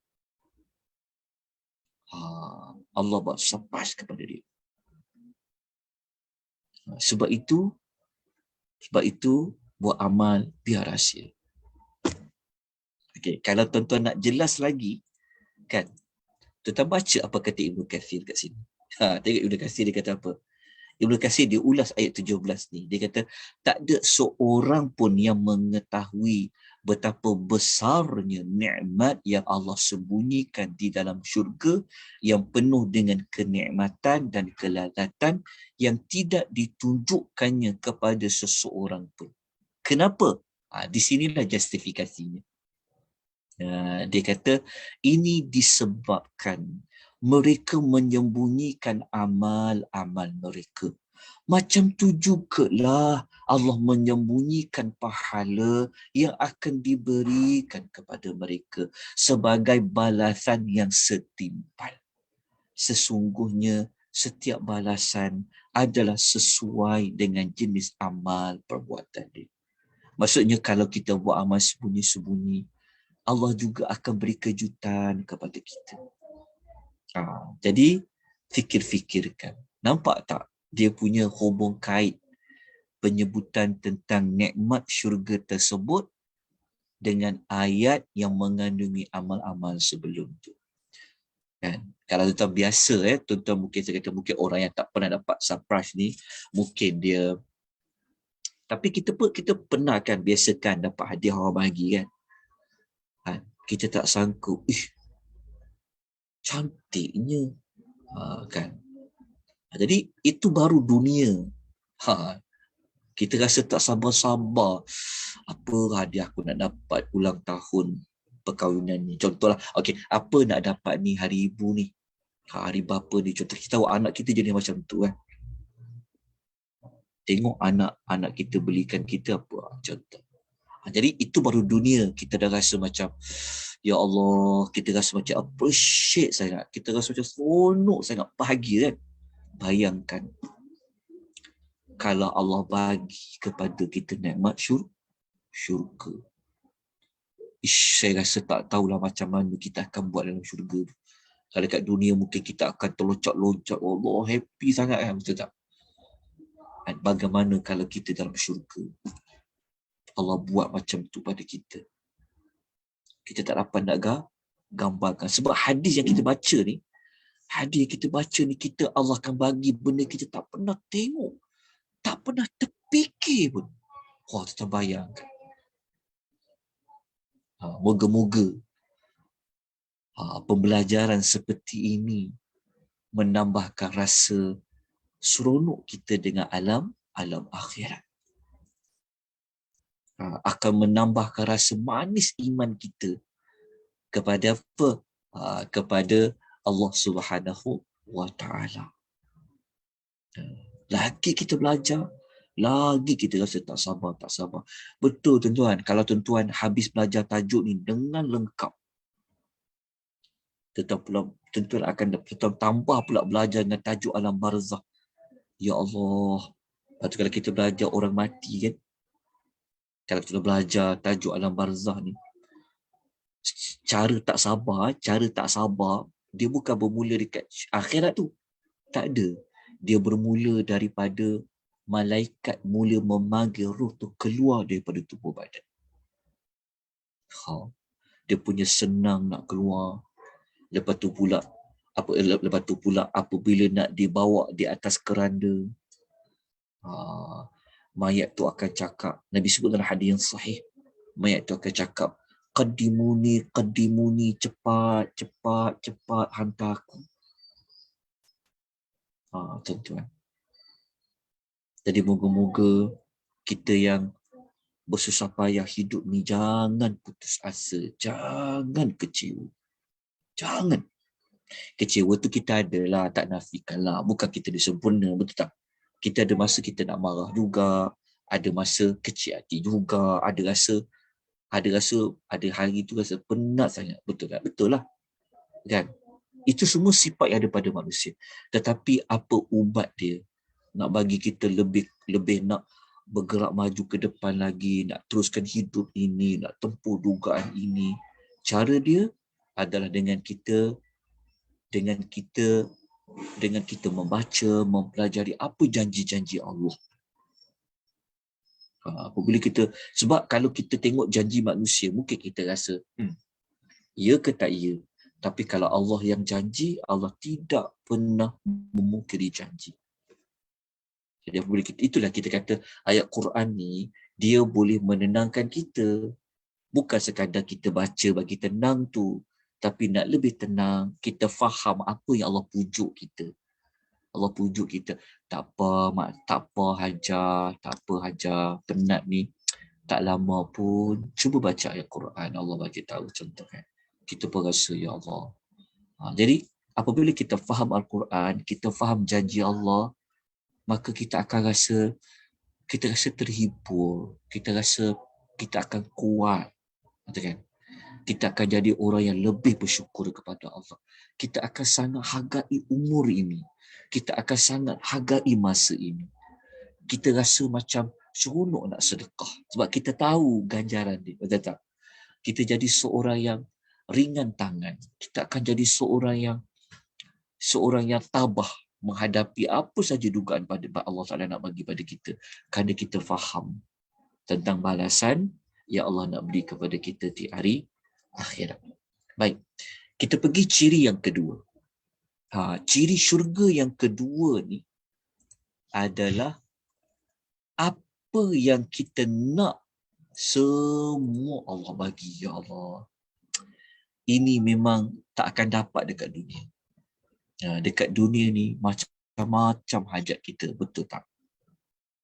Allah buat surprise kepada dia. Sebab itu buat amal biar rahsia. Okey, kalau tuan-tuan nak jelas lagi, kan? Tuan-tuan baca apa kata Ibnu Katsir kat sini. Tengok Ibnu Katsir dia kata apa. Ibnu Katsir dia ulas ayat 17 ni. Dia kata tak ada seorang pun yang mengetahui betapa besarnya nikmat yang Allah sembunyikan di dalam syurga yang penuh dengan kenikmatan dan kelalatan yang tidak ditunjukkannya kepada seseorang pun. Kenapa? Di sinilah justifikasinya. Dia kata ini disebabkan mereka menyembunyikan amal-amal mereka. Macam tu jugalah Allah menyembunyikan pahala yang akan diberikan kepada mereka sebagai balasan yang setimpal. Sesungguhnya setiap balasan adalah sesuai dengan jenis amal perbuatan dia. Maksudnya kalau kita buat amal sembunyi-sembunyi, Allah juga akan beri kejutan kepada kita. Jadi fikir-fikirkan. Nampak tak dia punya hubung kait penyebutan tentang nikmat syurga tersebut dengan ayat yang mengandungi amal-amal sebelum tu. Kan? Kalau tuan biasa, tuan mungkin saya kata mungkin orang yang tak pernah dapat surprise ni, mungkin dia. Tapi kita pernah kan biasakan dapat hadiah orang bagi kan. Kita tak sanggup, cantiknya, kan. Jadi itu baru dunia. Kita rasa tak sabar-sabar. Apa hadiah aku nak dapat ulang tahun perkahwinan ni? Contohlah, okey, apa nak dapat ni hari ibu ni? Hari bapa ni? Contoh kita tahu anak kita jadi macam tu kan. Tengok anak kita belikan kita apa? Contoh. Jadi itu baru dunia. Kita dah rasa macam, ya Allah, kita rasa macam appreciate sangat. Kita rasa macam seronok sangat, bahagia kan. Bayangkan kalau Allah bagi kepada kita nikmat syurga. Saya rasa tak tahulah macam mana kita akan buat dalam syurga. Kalau dekat dunia mungkin kita akan terloncat-loncat. Allah, happy sangat kan, betul tak? Dan bagaimana kalau kita dalam syurga? Allah buat macam tu pada kita. Kita tak dapat nak gambarkan. Sebab hadis yang kita baca ni, kita Allah akan bagi benda kita tak pernah tengok. Tak pernah terfikir pun. Wah, kita bayangkan. Moga-moga pembelajaran seperti ini menambahkan rasa seronok kita dengan alam akhirat. Akan menambahkan rasa manis iman kita kepada apa? Kepada Allah Subhanahu wa Ta'ala. Lagi kita belajar, lagi kita rasa tak sabar, tak sabar. Betul tuan-tuan, kalau tuan-tuan habis belajar tajuk ni dengan lengkap, tuan-tuan akan tambah pula belajar dengan tajuk alam barzakh. Ya Allah. Lepas tu kalau kita belajar orang mati kan, kalau kita belajar tajuk alam barzakh ni, cara tak sabar, dia bukan bermula dekat akhirat tu. Tak ada. Dia bermula daripada malaikat mula memanggil roh tu keluar daripada tubuh badan. Dia punya senang nak keluar. Lepas tu pula apabila nak dibawa di atas keranda, mayat tu akan cakap, Nabi sebut dalam hadis yang sahih, mayat tu akan cakap, qadimuni, cepat hantar aku. Tuan-tuan. Jadi moga-moga kita yang bersusah payah hidup ni jangan putus asa, jangan kecewa. Jangan. Kecewa tu kita adalah, tak nafikanlah, bukan kita disempurna, betul tak? Kita ada masa kita nak marah juga, ada masa kecil hati juga, ada hari tu rasa penat sangat, betul tak? Betul lah. Kan? Itu semua sifat yang ada pada manusia. Tetapi apa ubat dia? Nak bagi kita lebih nak bergerak maju ke depan lagi, nak teruskan hidup ini, nak tempuh dugaan ini. Cara dia adalah dengan kita membaca, mempelajari apa janji-janji Allah. Apabila kita, sebab kalau kita tengok janji manusia, mungkin kita rasa, ya ke tak ya? Tapi kalau Allah yang janji, Allah tidak pernah memungkiri janji. Jadi apabila itulah kita kata ayat Quran ni, dia boleh menenangkan kita. Bukan sekadar kita baca bagi tenang tu, tapi nak lebih tenang, kita faham apa yang Allah pujuk kita. Allah pujuk kita, tak apa hajar, penat ni, tak lama pun, cuba baca ayat Quran, Allah bagi tahu contoh kan. Kita pun rasa, ya Allah. Jadi, apabila kita faham Al-Quran, kita faham janji Allah, maka kita akan rasa terhibur, kita rasa kita akan kuat. Kan? Kita akan jadi orang yang lebih bersyukur kepada Allah. Kita akan sangat hargai umur ini. Kita akan sangat hargai masa ini. Kita rasa macam seronok nak sedekah. Sebab kita tahu ganjaran dia. Betul tak? Kita jadi seorang yang ringan tangan. Kita akan jadi seorang yang tabah menghadapi apa saja dugaan pada Allah Ta'ala nak bagi pada kita. Kerana kita faham tentang balasan yang Allah nak beri kepada kita di hari akhirat. Baik, kita pergi ciri yang kedua. Ciri syurga yang kedua ni adalah apa yang kita nak, semua Allah bagi. Ya Allah, ini memang tak akan dapat dekat dunia. Dekat dunia ni macam-macam hajat kita, betul tak?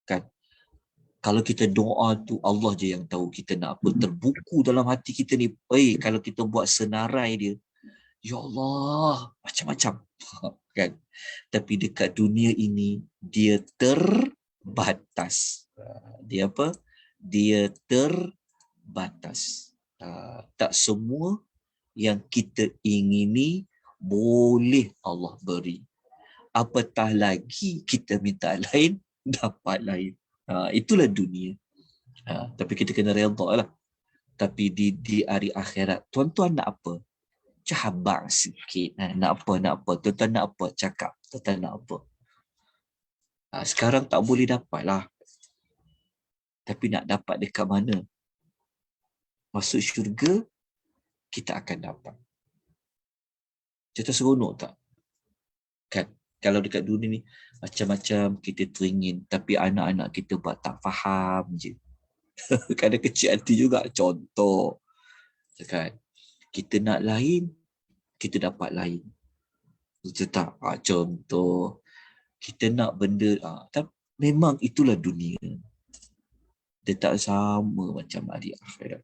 Kan? Kalau kita doa tu, Allah je yang tahu kita nak apa. Terbuku dalam hati kita ni. Kalau kita buat senarai dia, ya Allah, macam-macam. Kan? Tapi dekat dunia ini, dia terbatas. Dia apa? Dia terbatas. Tak semua yang kita ingini boleh Allah beri. Apatah lagi kita minta lain, dapat lain. Itulah dunia. Tapi kita kena redha lah. Tapi di hari akhirat, tuan-tuan nak apa? Cabar sikit. Nak apa? Tuan-tuan nak apa? Cakap. Tuan-tuan nak apa? Sekarang tak boleh dapat lah. Tapi nak dapat dekat mana? Masuk syurga, kita akan dapat. Cerita seronok tak? Kan? Kalau dekat dunia ni, macam-macam kita teringin. Tapi anak-anak kita buat tak faham je. Kadang kecil hati juga. Contoh. Kan? Kita nak lain, kita dapat lain. Betul tak? Contoh. Kita nak benda. Tapi memang itulah dunia. Dia tak sama macam hari akhirat.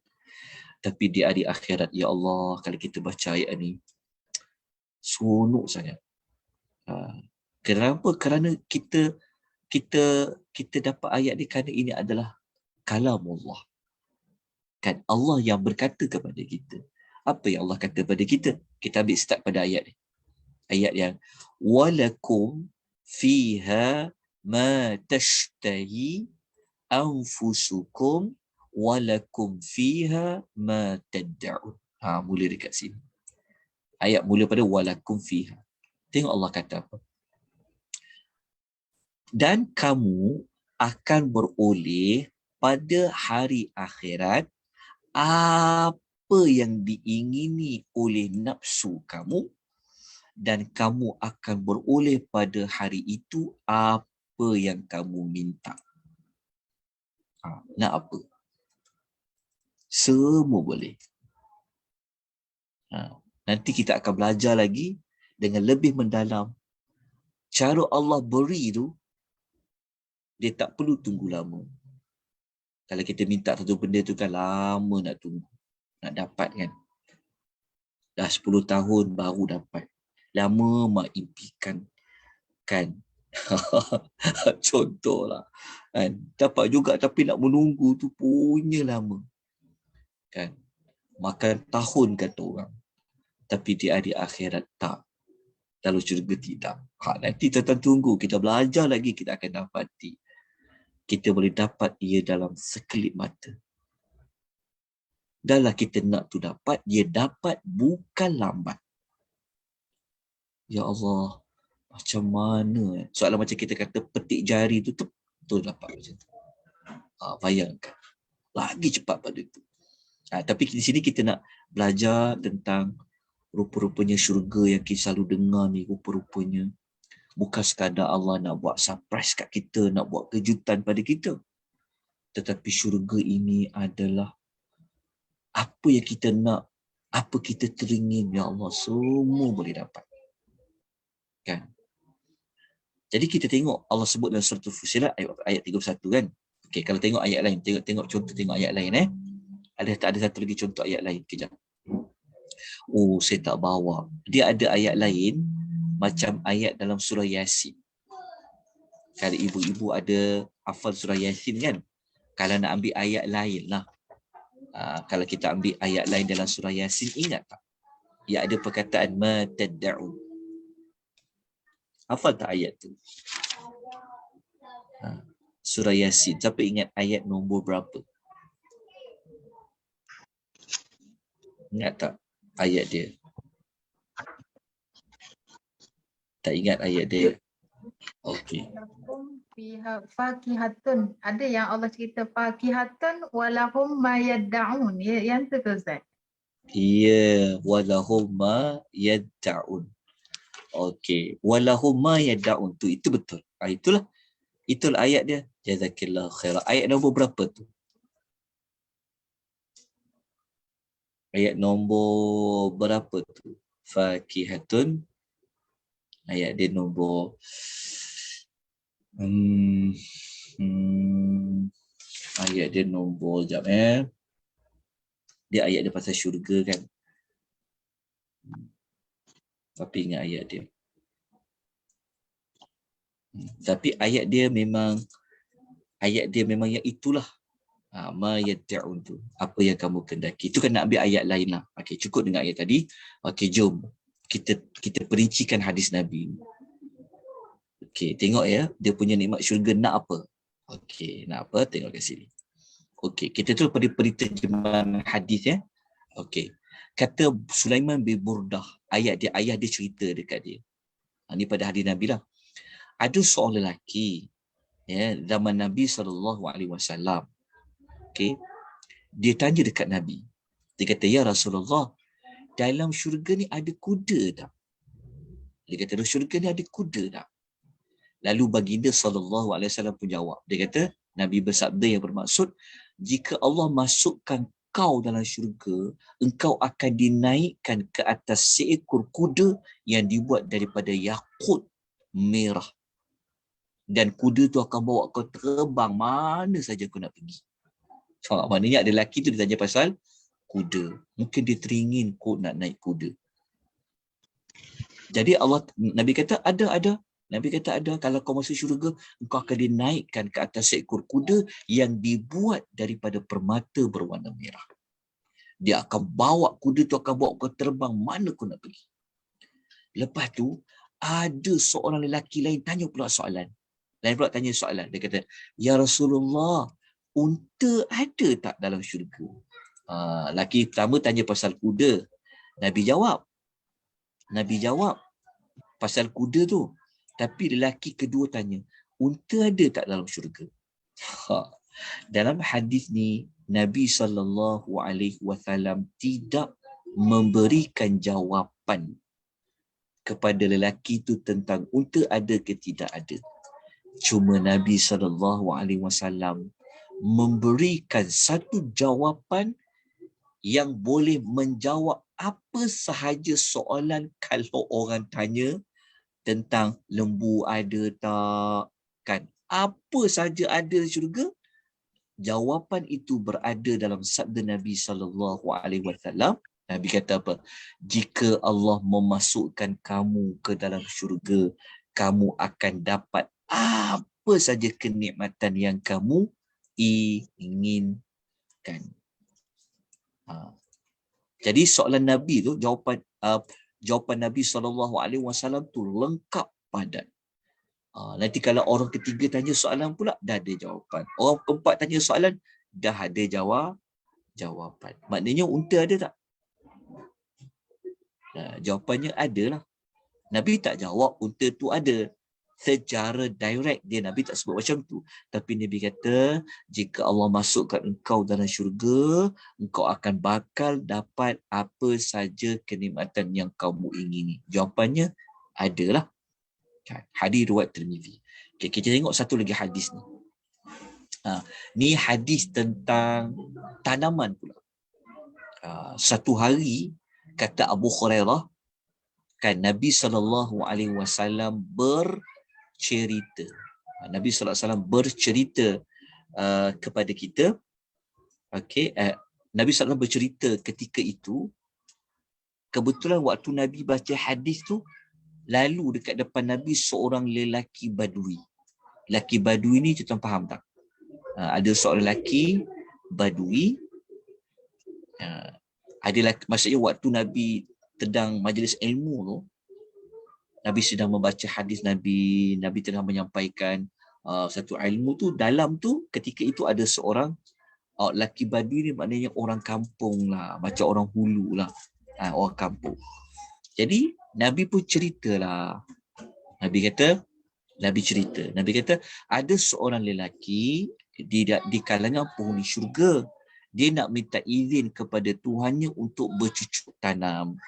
Tapi di hari akhirat, ya Allah, kalau kita baca ayat ni, seronok sangat. Kenapa? Kerana kita dapat ayat ni kerana ini adalah kalamullah. Kan Allah yang berkata kepada kita. Apa yang Allah kata kepada kita? Kita ambil start pada ayat ni. Ayat yang walakum fiha ma tashtahi anfusukum walakum fiha ma tad'un. Mula dekat sini. Ayat mula pada walakum fiha. Tengok Allah kata apa. Dan kamu akan beroleh pada hari akhirat apa yang diingini oleh nafsu kamu, dan kamu akan beroleh pada hari itu apa yang kamu minta. Nak apa? Semua boleh. Nanti kita akan belajar lagi dengan lebih mendalam. Cara Allah beri tu, dia tak perlu tunggu lama. Kalau kita minta satu benda tu kan lama nak tunggu. Nak dapat kan. Dah 10 tahun baru dapat. Lama mak impikan. Kan. Contohlah. Kan. Dapat juga tapi nak menunggu tu punya lama. Kan. Makan tahun kata orang. Tapi di hari akhirat tak. Dalam syurga tidak. Nanti tuan-tuan tunggu. Kita belajar lagi kita akan dapati. Kita boleh dapat ia dalam sekelip mata. Dahlah kita nak tu dapat, dia dapat bukan lambat. Ya Allah, macam mana? Soalan macam kita kata petik jari tu betul dapat macam tu. Bayangkan. Lagi cepat pada itu. Tapi di sini kita nak belajar tentang rupa-rupanya syurga yang kita selalu dengar ni, rupa-rupanya bukan sekadar Allah nak buat surprise kat kita, nak buat kejutan pada kita. Tetapi syurga ini adalah apa yang kita nak, apa kita teringin, ya Allah, semua boleh dapat. Kan? Jadi kita tengok Allah sebut dalam surah Fussilat ayat 31 kan. Okey, kalau tengok ayat lain, tengok contoh tengok ayat lain Ada satu lagi contoh ayat lain kejap. Saya tak bawa. Dia ada ayat lain macam ayat dalam surah Yasin. Kalau ibu-ibu ada hafal surah Yasin kan, kalau nak ambil ayat lain lah. Kalau kita ambil ayat lain dalam surah Yasin, ingat tak? Ya ada perkataan ma tad'un. Hafal tak ayat tu? Surah Yasin. Siapa ingat ayat nombor berapa? Ingat tak ayat dia? Tak ingat ayat dia? Okey. Fiha fakihatun. Ada yang Allah cerita fakihatun walahum ma yad'un. Yang tu Ustaz. Ya, walahum ma yad'un. Okey, walahum ma yad'un tu itu betul. Itulah ayat dia. Jazakillah khairah. Ayat nombor berapa tu? Ayat nombor berapa tu? Fakihatun. Ayat dia nombor ayat dia nombor jap Dia ayat dia pasal syurga kan. Tapi ingat ayat dia. Tapi ayat dia memang yang itulah. Ma yad'un tu. Apa yang kamu kendaki. Itu kan nak ambil ayat lain lah. Okey, cukup dengan ayat tadi. Okey, jom. Kita perincikan hadis Nabi. Okey, tengok ya. Dia punya nikmat syurga nak apa? Okey, nak apa? Tengok kat sini. Okey, kita tu pada terjemahan hadis ya. Okey. Kata Sulaiman bin Burdah, ayah dia cerita dekat dia. Ini pada hadis Nabi lah. Ada seorang lelaki ya, zaman Nabi SAW. Okey. Dia tanya dekat Nabi. Dia kata, ya Rasulullah, dalam syurga ni ada kuda tak? Dia kata, dalam syurga ni ada kuda tak? Lalu baginda SAW pun jawab. Dia kata, Nabi bersabda yang bermaksud, jika Allah masukkan kau dalam syurga, engkau akan dinaikkan ke atas seekor kuda yang dibuat daripada yakut merah. Dan kuda tu akan bawa kau terbang mana saja kau nak pergi. Maknanya ada lelaki tu ditanya pasal kuda. Mungkin dia teringin kau nak naik kuda. Jadi Nabi kata ada. Nabi kata ada, kalau kau masuk syurga, engkau akan dinaikkan ke atas seekor kuda yang dibuat daripada permata berwarna merah. Dia akan bawa, kuda tu akan bawa kau terbang mana kau nak pergi. Lepas tu, ada seorang lelaki lain tanya pula soalan. Lain pula tanya soalan. Dia kata, Ya Rasulullah, unta ada tak dalam syurga? Lelaki pertama tanya pasal kuda. Nabi jawab pasal kuda tu. Tapi lelaki kedua tanya, unta ada tak dalam syurga? Dalam hadis ni, Nabi SAW tidak memberikan jawapan kepada lelaki itu tentang unta ada ke tidak ada. Cuma Nabi SAW memberikan satu jawapan yang boleh menjawab apa sahaja soalan kalau orang tanya tentang lembu ada tak, kan? Apa saja ada di syurga, jawapan itu berada dalam sabda Nabi SAW. Nabi kata apa? Jika Allah memasukkan kamu ke dalam syurga, kamu akan dapat apa saja kenikmatan yang kamu inginkan. Jadi soalan Nabi tu, jawapan Nabi SAW tu lengkap padat. Nanti kalau orang ketiga tanya soalan pula, dah ada jawapan. Orang keempat tanya soalan, dah ada jawapan. Maknanya unta ada tak? Jawapannya adalah. Nabi tak jawab unta tu ada. Secara direct dia, Nabi tak sebut macam tu. Tapi Nabi kata, jika Allah masukkan engkau dalam syurga, engkau akan bakal dapat apa saja kenikmatan yang kamu ingini. Jawapannya adalah. Hadis riwayat Tirmizi. Okay, kita tengok satu lagi hadis ni. Ni hadis tentang tanaman pula. Satu hari, kata Abu Hurairah, kan Nabi SAW bercerita. Nabi SAW bercerita kepada kita. Okay, Nabi SAW bercerita ketika itu. Kebetulan waktu Nabi baca hadis tu, lalu dekat depan Nabi seorang lelaki badui. Lelaki badui ni kita faham tak? Ada seorang lelaki badui. Maksudnya waktu Nabi sedang majlis ilmu tu, Nabi sedang membaca hadis Nabi tengah menyampaikan satu ilmu tu, dalam tu ketika itu ada seorang lelaki badui ni, maknanya orang kampung lah, macam orang hulu lah, orang kampung. Jadi Nabi pun ceritalah. Nabi kata ada seorang lelaki di kalangan penghuni syurga. Dia nak minta izin kepada Tuhannya untuk bercucuk tanam.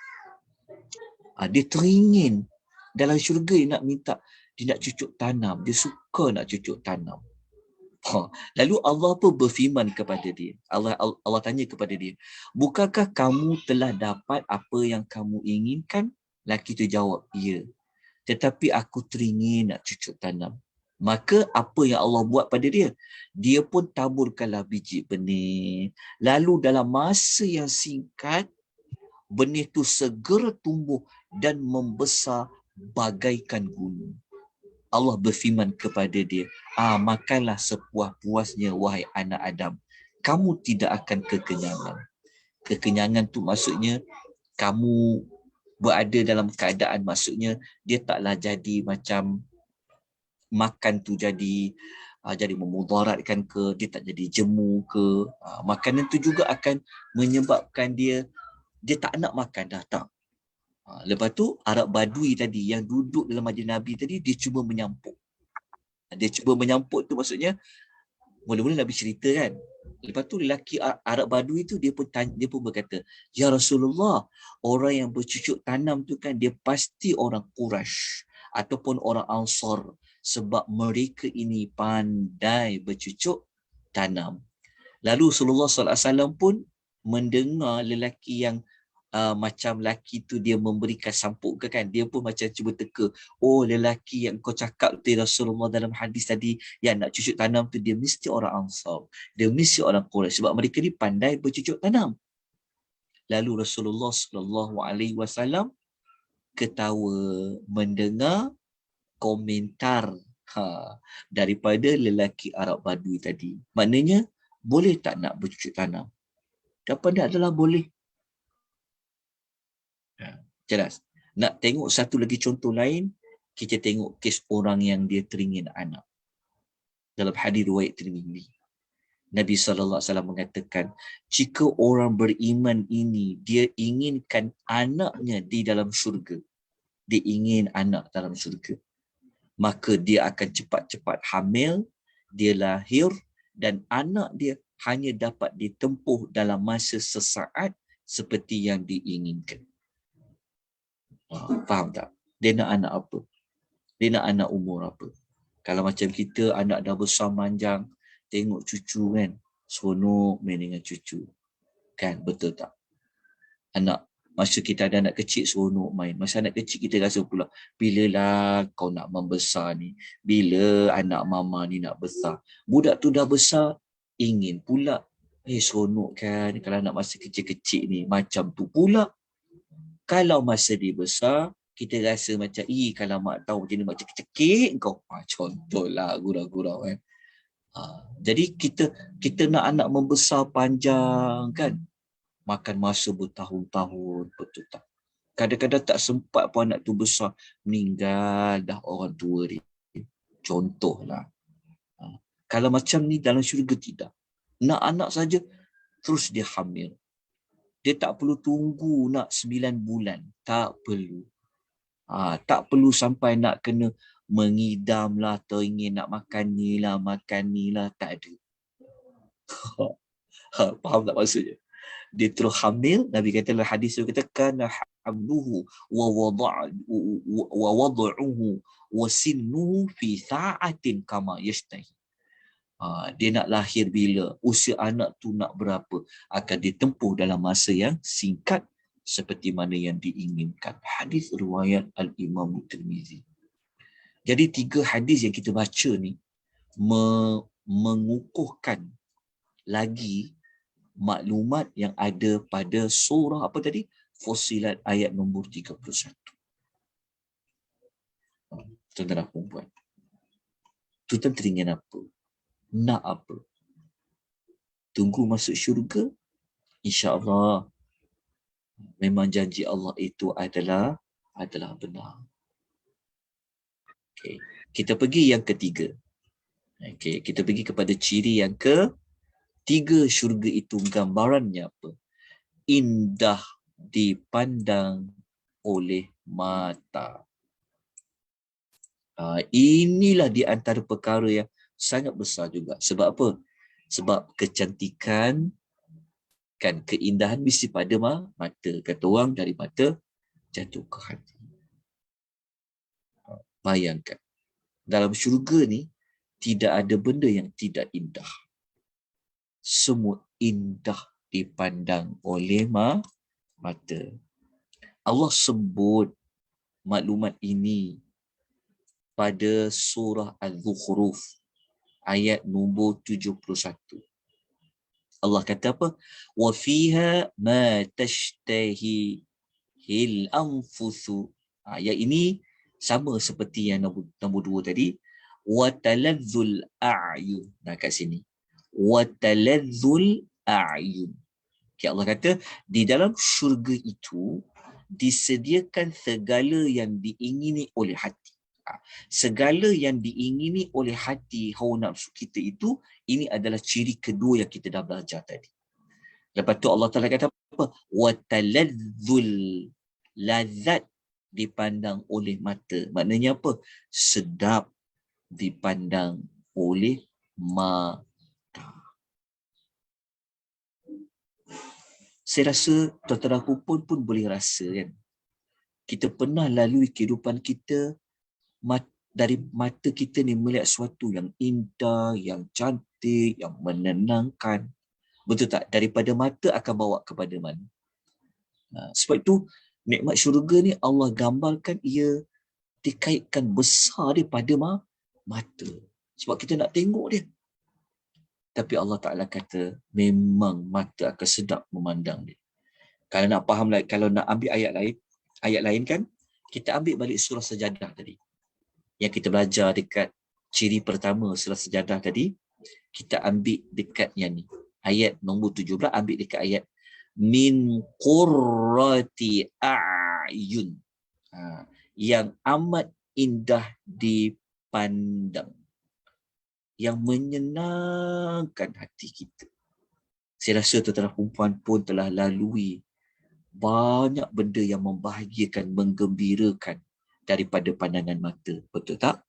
Dia teringin dalam syurga, dia nak cucuk tanam. Dia suka nak cucuk tanam. Lalu Allah pun berfirman kepada dia. Allah tanya kepada dia, bukankah kamu telah dapat apa yang kamu inginkan? Lelaki tu jawab, ya. Tetapi aku teringin nak cucuk tanam. Maka apa yang Allah buat pada dia? Dia pun taburkanlah biji benih. Lalu dalam masa yang singkat, benih tu segera tumbuh dan membesar bagaikan gunung. Allah berfirman kepada dia, makanlah sepuas-puasnya wahai anak Adam. Kamu tidak akan kekenyangan. Kekenyangan tu maksudnya kamu berada dalam keadaan, maksudnya dia taklah jadi macam makan tu jadi memudaratkan ke, dia tak jadi jemu ke. Makanan tu juga akan menyebabkan dia tak nak makan dah, tak. Lepas tu Arab Badui tadi yang duduk dalam majlis Nabi tadi, dia cuba menyampuk. Dia cuba menyampuk tu maksudnya, mula-mula Nabi cerita kan. Lepas tu lelaki Arab Badui tu dia pun berkata, Ya Rasulullah, orang yang bercucuk tanam tu kan dia pasti orang Quraisy ataupun orang Ansar, sebab mereka ini pandai bercucuk tanam. Lalu Rasulullah SAW pun mendengar lelaki yang macam lelaki tu dia memberikan sampuk ke kan, dia pun macam cuba teka, lelaki yang kau cakap tu Rasulullah dalam hadis tadi yang nak cucuk tanam tu, dia mesti orang Ansar, dia mesti orang Quraisy, sebab mereka ni pandai bercucuk tanam. Lalu Rasulullah SAW ketawa mendengar komentar daripada lelaki Arab Badui tadi. Maknanya, boleh tak nak bercucuk tanam? Jawapan dia adalah boleh. Jelas. Nak tengok satu lagi contoh lain, kita tengok kes orang yang dia teringin anak. Dalam hadis riwayat Tirmizi, Nabi SAW mengatakan, jika orang beriman ini, dia inginkan anaknya di dalam syurga. Dia ingin anak dalam syurga. Maka dia akan cepat-cepat hamil, dia lahir, dan anak dia hanya dapat ditempuh dalam masa sesaat seperti yang diinginkan. Faham tak? Dia nak anak apa? Dia nak anak umur apa? Kalau macam kita, anak dah besar manjang, tengok cucu kan, seronok main dengan cucu. Kan, betul tak? Anak, masa kita ada anak kecil, seronok main. Masa anak kecil kita rasa pula, bilalah kau nak membesar ni? Bila anak mama ni nak besar? Budak tu dah besar, ingin pula. Seronok kan kalau anak masa kecil-kecil ni. Macam tu pula. Kalau masa dia besar, kita rasa macam, kalau mak tahu macam ni, mak cekik-cekik kau. Contohlah gurau-gurau kan. Jadi kita nak anak membesar panjang kan. Makan masa bertahun-tahun, betul tak? Kadang-kadang tak sempat pun anak tu besar, meninggal dah orang tua dia. Contohlah. Kalau macam ni dalam syurga tidak. Nak anak saja, terus dia hamil. Dia tak perlu tunggu nak 9 bulan. Tak perlu. Tak perlu sampai nak kena mengidam lah, teringin nak makan ni lah, tak ada. Faham tak maksudnya? Dia terus hamil. Nabi kata dalam hadis itu, kata kana hamluhu wa wad'uhu wa sinnuhu fi sa'atin kama yashtahi. Dia nak lahir bila, usia anak tu nak berapa, akan ditempuh dalam masa yang singkat seperti mana yang diinginkan. Hadis riwayat Al-Imam Tirmizi. Jadi 3 hadis yang kita baca ni mengukuhkan lagi maklumat yang ada pada surah apa tadi? Fussilat ayat nombor 31. Tuan-tuan dan puan-puan, tuan-tuan teringin apa? Nak apa? Tunggu masuk syurga? InsyaAllah. Memang janji Allah itu adalah benar. Okay. Kita pergi yang ketiga. Okay. Kita pergi kepada ciri yang ketiga syurga itu. Gambarannya apa? Indah dipandang oleh mata. Inilah di antara perkara yang sangat besar juga. Sebab apa? Sebab kecantikan, kan, keindahan mesti pada mata. Kata orang, dari mata jatuh ke hati. Bayangkan, dalam syurga ni tidak ada benda yang tidak indah. Semua indah dipandang oleh mata. Allah sebut maklumat ini pada surah Al-Zukhruf ayat nombor 71. Allah kata apa? Wa fiha ma tashtahi hil anfusu. Ayat ini sama seperti yang nombor 2 tadi. Wa taladzul a'yun. Nah, kat sini. Wa taladzul a'yun. Okay, Allah kata di dalam syurga itu disediakan segala yang diingini oleh hati. Segala yang diingini oleh hati hawa nafsu kita itu, ini adalah ciri kedua yang kita dah belajar tadi. Lepas tu Allah Ta'ala kata apa? وَتَلَذُّلْ, lazat dipandang oleh mata. Maknanya apa? Sedap dipandang oleh mata. Saya rasa tuan-tuan aku pun boleh rasa kan. Kita pernah lalui kehidupan kita, dari mata kita ni melihat sesuatu yang indah, yang cantik, yang menenangkan. Betul tak? Daripada mata akan bawa kepada mana? Sebab itu nikmat syurga ni Allah gambarkan ia dikaitkan besar daripada mata. Sebab kita nak tengok dia. Tapi Allah Ta'ala kata memang mata akan sedap memandang dia. Kalau nak faham, kalau nak ambil ayat lain kan, kita ambil balik surah Sajadah tadi. yang kita belajar dekat ciri pertama setelah sejadah tadi, kita ambil dekat yang ni. Ayat nombor 17, ambil dekat ayat min qurrati a'yun. Yang amat indah dipandang. Yang menyenangkan hati kita. Saya rasa tuan-tuan perempuan pun telah lalui banyak benda yang membahagiakan, menggembirakan daripada pandangan mata. Betul tak?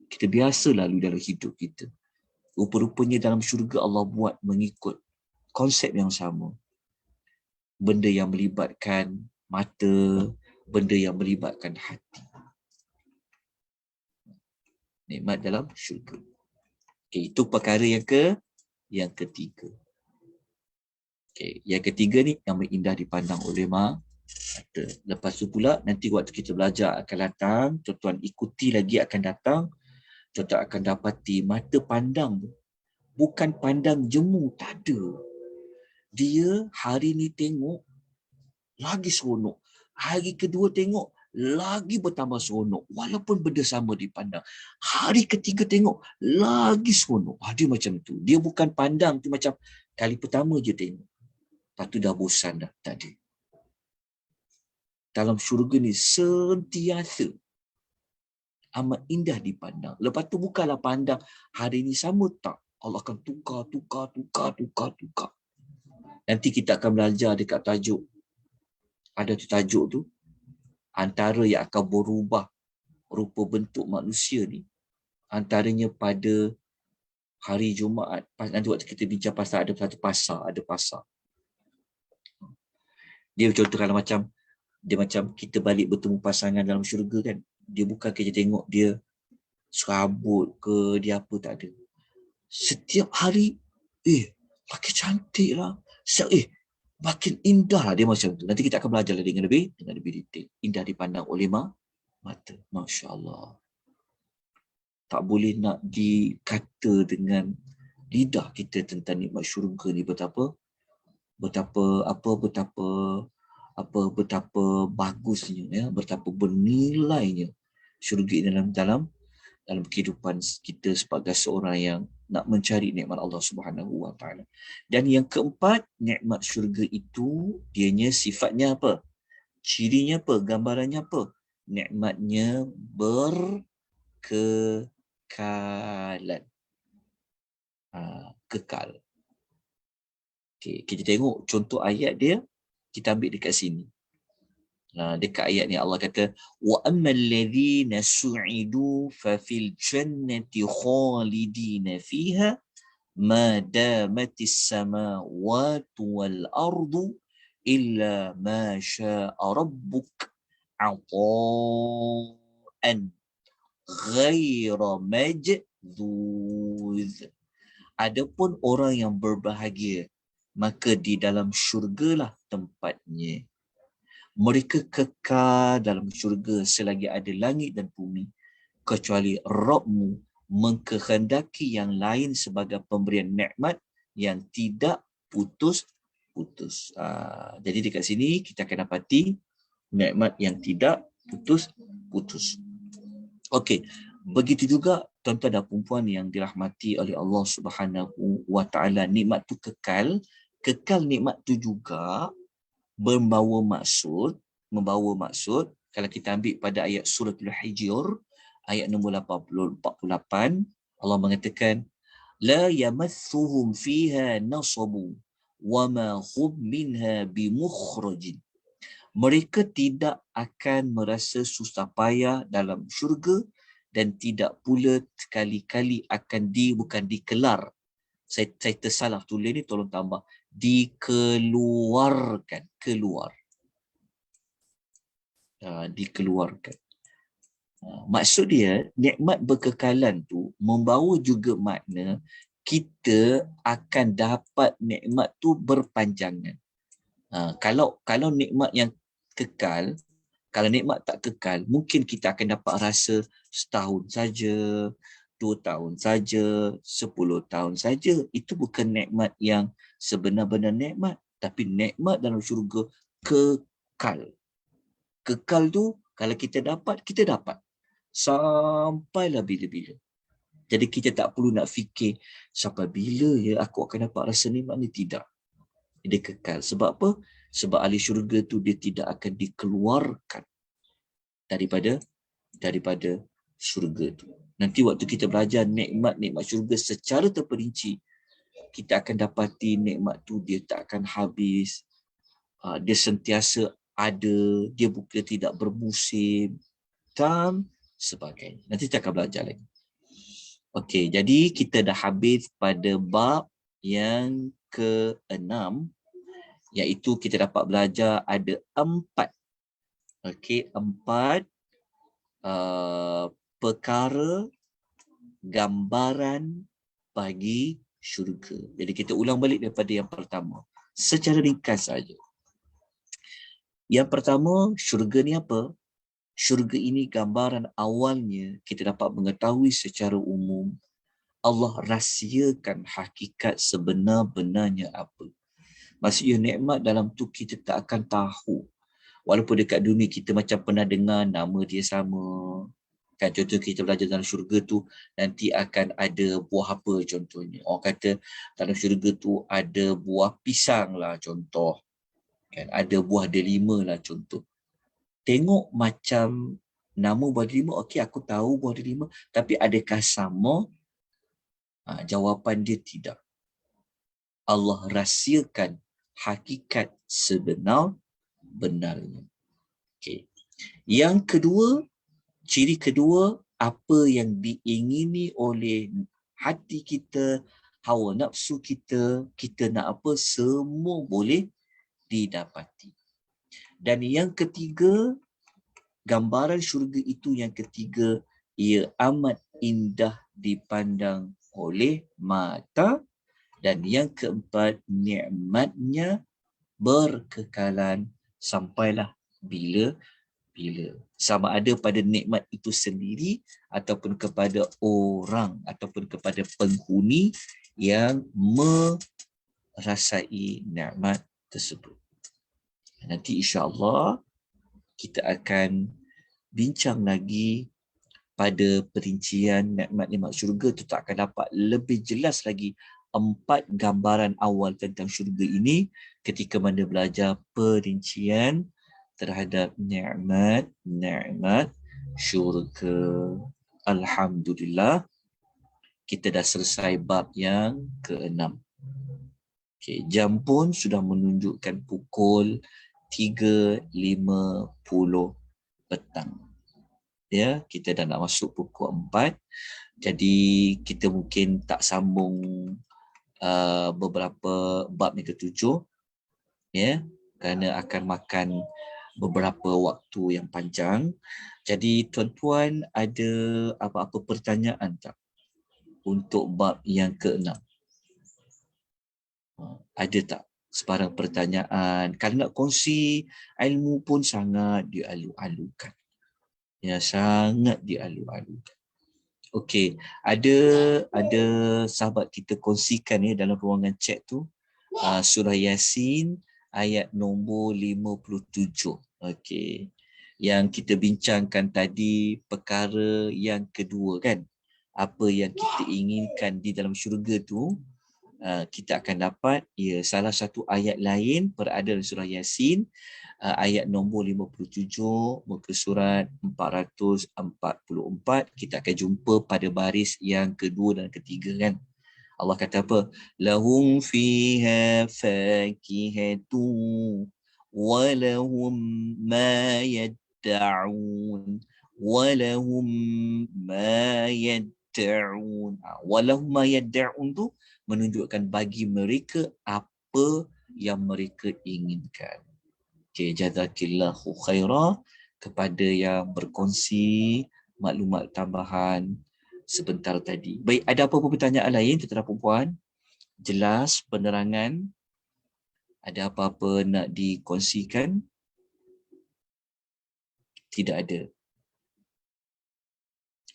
Kita biasa lalu dalam hidup kita. Rupa-rupanya dalam syurga Allah buat mengikut konsep yang sama. Benda yang melibatkan mata, benda yang melibatkan hati. Nikmat dalam syurga. Okay, itu perkara yang ketiga. Okay, yang ketiga ni yang indah dipandang oleh mata. Lepas tu pula nanti waktu kita belajar akan datang, tuan-tuan ikuti lagi akan datang, tuan-tuan akan dapati mata pandang tu bukan pandang jemu, tak ada. Dia hari ni tengok lagi seronok, hari kedua tengok lagi bertambah seronok walaupun benda sama dipandang. Hari ketiga tengok lagi seronok. Dia macam tu. Dia bukan pandang tu macam kali pertama je tengok. Lepas tu dah bosan dah. Tak ada. Dalam syurga ni sentiasa amat indah dipandang. Lepas tu bukanlah pandang hari ni sama, tak. Allah akan tukar. Nanti kita akan belajar dekat tajuk. Ada tajuk tu. Antara yang akan berubah rupa bentuk manusia ni. Antaranya pada hari Jumaat. Nanti waktu kita bincang pasal ada satu pasar. Ada pasar. Dia contoh kalau macam dia macam kita balik bertemu pasangan dalam syurga kan. Dia bukan kerja tengok dia serabut ke dia apa, tak ada. Setiap hari makin cantik lah. Makin indah lah dia macam tu. Nanti kita akan belajar dengan lebih detail. Indah dipandang oleh mata. Masya Allah. Tak boleh nak dikata dengan lidah kita tentang nikmat syurga ni betapa bagusnya, ya, betapa bernilainya syurga dalam kehidupan kita sebagai seorang yang nak mencari nikmat Allah Subhanahu Wa Taala. Dan yang keempat, nikmat syurga itu dianya sifatnya apa? Cirinya apa? Gambarannya apa? Nikmatnya berkekalan. Kekal. Okay, kita tengok contoh ayat dia, kita ambil dekat sini. Dekat ayat ni Allah kata wa ammal ladzina su'idu fa fil jannati khalidina fiha ma damatis samawati wal ardu illa ma syaa rabbuk ata'an ghaira majdud. Adapun orang yang berbahagia, maka di dalam syurgalah tempatnya. Mereka kekal dalam syurga selagi ada langit dan bumi, kecuali Rabbmu mengkehendaki yang lain sebagai pemberian nikmat yang tidak putus-putus. Jadi dekat sini kita akan dapati nikmat yang tidak putus-putus. Okey, begitu juga tuan-tuan dan puan yang dirahmati oleh Allah Subhanahu Wa Taala, nikmat tu kekal. Kekal nikmat tu juga membawa maksud kalau kita ambil pada ayat suratul Hijr ayat nombor 48, Allah mengatakan la yamassuhum fiha nasabu wa ma hum minha bimukhrajin. Mereka tidak akan merasa susah payah dalam syurga dan tidak pula sekali-kali akan bukan dikelar. Saya tersalah tulis ni, tolong tambah. Dikeluarkan. Dikeluarkan. Maksud dia, nikmat berkekalan tu membawa juga makna kita akan dapat nikmat tu berpanjangan. Kalau nikmat yang kekal, kalau nikmat tak kekal, mungkin kita akan dapat rasa setahun saja, 2 tahun saja, 10 tahun saja. Itu bukan nikmat yang sebenar-benar nikmat, tapi nikmat dalam syurga kekal. Kekal tu Kalau kita dapat, kita dapat. Sampailah bila-bila. Jadi kita tak perlu nak fikir sampai bila ya aku akan dapat rasa nikmat ni. Tidak. Dia kekal. Sebab apa? Sebab ahli syurga tu dia tidak akan dikeluarkan daripada syurga tu. Nanti waktu kita belajar nikmat-nikmat syurga secara terperinci, kita akan dapati nikmat tu dia tak akan habis. Dia sentiasa ada, dia bukan tidak bermusim dan sebagainya. Nanti kita akan belajar lagi. Okey, jadi kita dah habis pada bab yang ke-6, iaitu kita dapat belajar ada 4. Okey, 4 perkara gambaran bagi syurga. Jadi kita ulang balik daripada yang pertama. Secara ringkas saja. Yang pertama, syurga ni apa? Syurga ini gambaran awalnya kita dapat mengetahui secara umum Allah rahsiakan hakikat sebenar-benarnya apa. Maksudnya nikmat dalam tu kita tak akan tahu. Walaupun dekat dunia kita macam pernah dengar nama dia sama. Kan contoh kita belajar dalam syurga tu nanti akan ada buah apa contohnya. Orang kata dalam syurga tu ada buah pisang lah contoh. Kan ada buah delima lah contoh. Tengok macam nama buah delima, okey aku tahu buah delima, tapi adakah sama? Jawapan dia tidak. Allah rahsiakan hakikat sebenar-benarnya. Okey. Yang kedua, ciri kedua, apa yang diingini oleh hati kita, hawa nafsu kita, kita nak apa, semua boleh didapati. Dan yang ketiga, gambaran syurga itu yang ketiga, ia amat indah dipandang oleh mata. Dan yang keempat, nikmatnya berkekalan sampailah bila-bila. Sama ada pada nikmat itu sendiri ataupun kepada orang ataupun kepada penghuni yang merasai nikmat tersebut. Nanti insya-Allah kita akan bincang lagi pada perincian nikmat-nikmat syurga tu, tak akan dapat lebih jelas lagi 4 gambaran awal tentang syurga ini ketika mana belajar perincian terhadap nikmat syurga. Alhamdulillah kita dah selesai bab yang ke-6. Okay, jam pun sudah menunjukkan pukul 3.50 petang. Ya, kita dah nak masuk pukul 4. Jadi kita mungkin tak sambung beberapa bab yang ke-7 ya, kerana akan makan beberapa waktu yang panjang. Jadi tuan-tuan ada apa-apa pertanyaan tak untuk bab yang ke-6? Ada tak sebarang pertanyaan? Kalau nak kongsi ilmu pun sangat dialu-alukan. Ya, sangat dialu-alukan. Okey, ada sahabat kita kongsikan ya dalam ruangan chat tu surah Yasin ayat nombor 57. Okey. Yang kita bincangkan tadi perkara yang kedua kan. Apa yang kita inginkan di dalam syurga tu kita akan dapat ya salah satu ayat lain berada dalam surah Yasin ayat nombor 57 muka surat 444. Kita akan jumpa pada baris yang kedua dan ketiga kan. Allah kata apa? Lahum fiha fakihatu wa lahum ma yad'un wa lahum ma yad'un. Wa lahum ma yad'un tu menunjukkan bagi mereka apa yang mereka inginkan. Okey, jazakillahu khairah kepada yang berkongsi maklumat tambahan sebentar tadi. Baik, ada apa-apa pertanyaan lain tuan-tuan puan-puan? Jelas penerangan? Ada apa-apa nak dikongsikan? Tidak ada.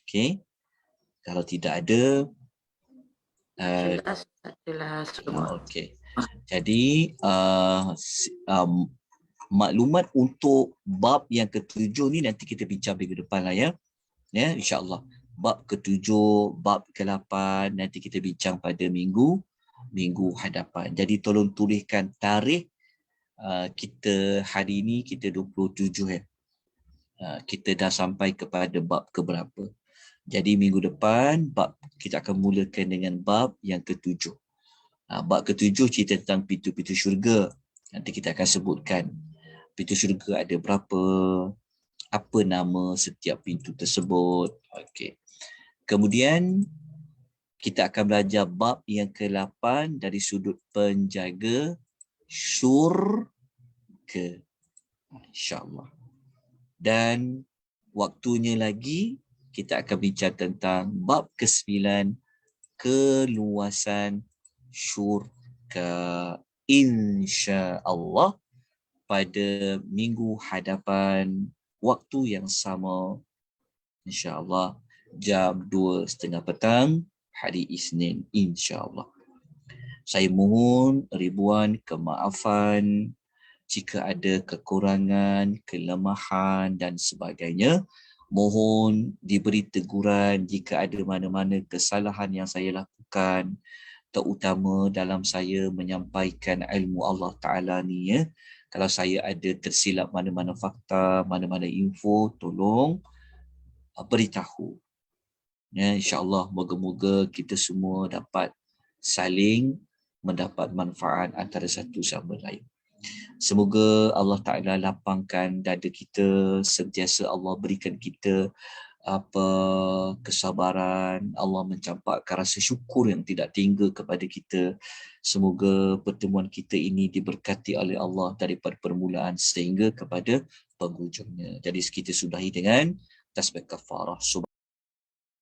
Okey. Kalau tidak ada Jelas semua. okey. Jadi Maklumat untuk bab yang ketujuh ni nanti kita bincang minggu depan lah ya. Ya, insya-Allah. Bab ketujuh, bab ke-8 nanti kita bincang pada minggu hadapan. Jadi tolong tuliskan tarikh kita hari ini kita 27 ya. Kita dah sampai kepada bab keberapa. Jadi minggu depan bab kita akan mulakan dengan bab yang ketujuh. Bab ketujuh cerita tentang pintu-pintu syurga. Nanti kita akan sebutkan pintu syurga ada berapa, apa nama setiap pintu tersebut. Okey. Kemudian kita akan belajar bab yang ke-8 dari sudut penjaga syurga, insya-Allah. Dan waktunya lagi kita akan bincang tentang bab ke-9, keluasan syurga, insya-Allah pada minggu hadapan waktu yang sama, insya-Allah jam 2:30 petang hari Isnin, insya-Allah. Saya mohon ribuan kemaafan jika ada kekurangan, kelemahan dan sebagainya. Mohon diberi teguran jika ada mana-mana kesalahan yang saya lakukan, terutama dalam saya menyampaikan ilmu Allah Ta'ala ni ya. Kalau saya ada tersilap mana-mana fakta, mana-mana info, tolong beritahu. Ya, insya-Allah moga-moga kita semua dapat saling mendapat manfaat antara satu sama lain. Semoga Allah Ta'ala lapangkan dada kita, sentiasa Allah berikan kita kesabaran, Allah mencampakkan rasa syukur yang tidak tinggal kepada kita. Semoga pertemuan kita ini diberkati oleh Allah daripada permulaan sehingga kepada penghujungnya. Jadi kita sudahi dengan tasbih kafarah.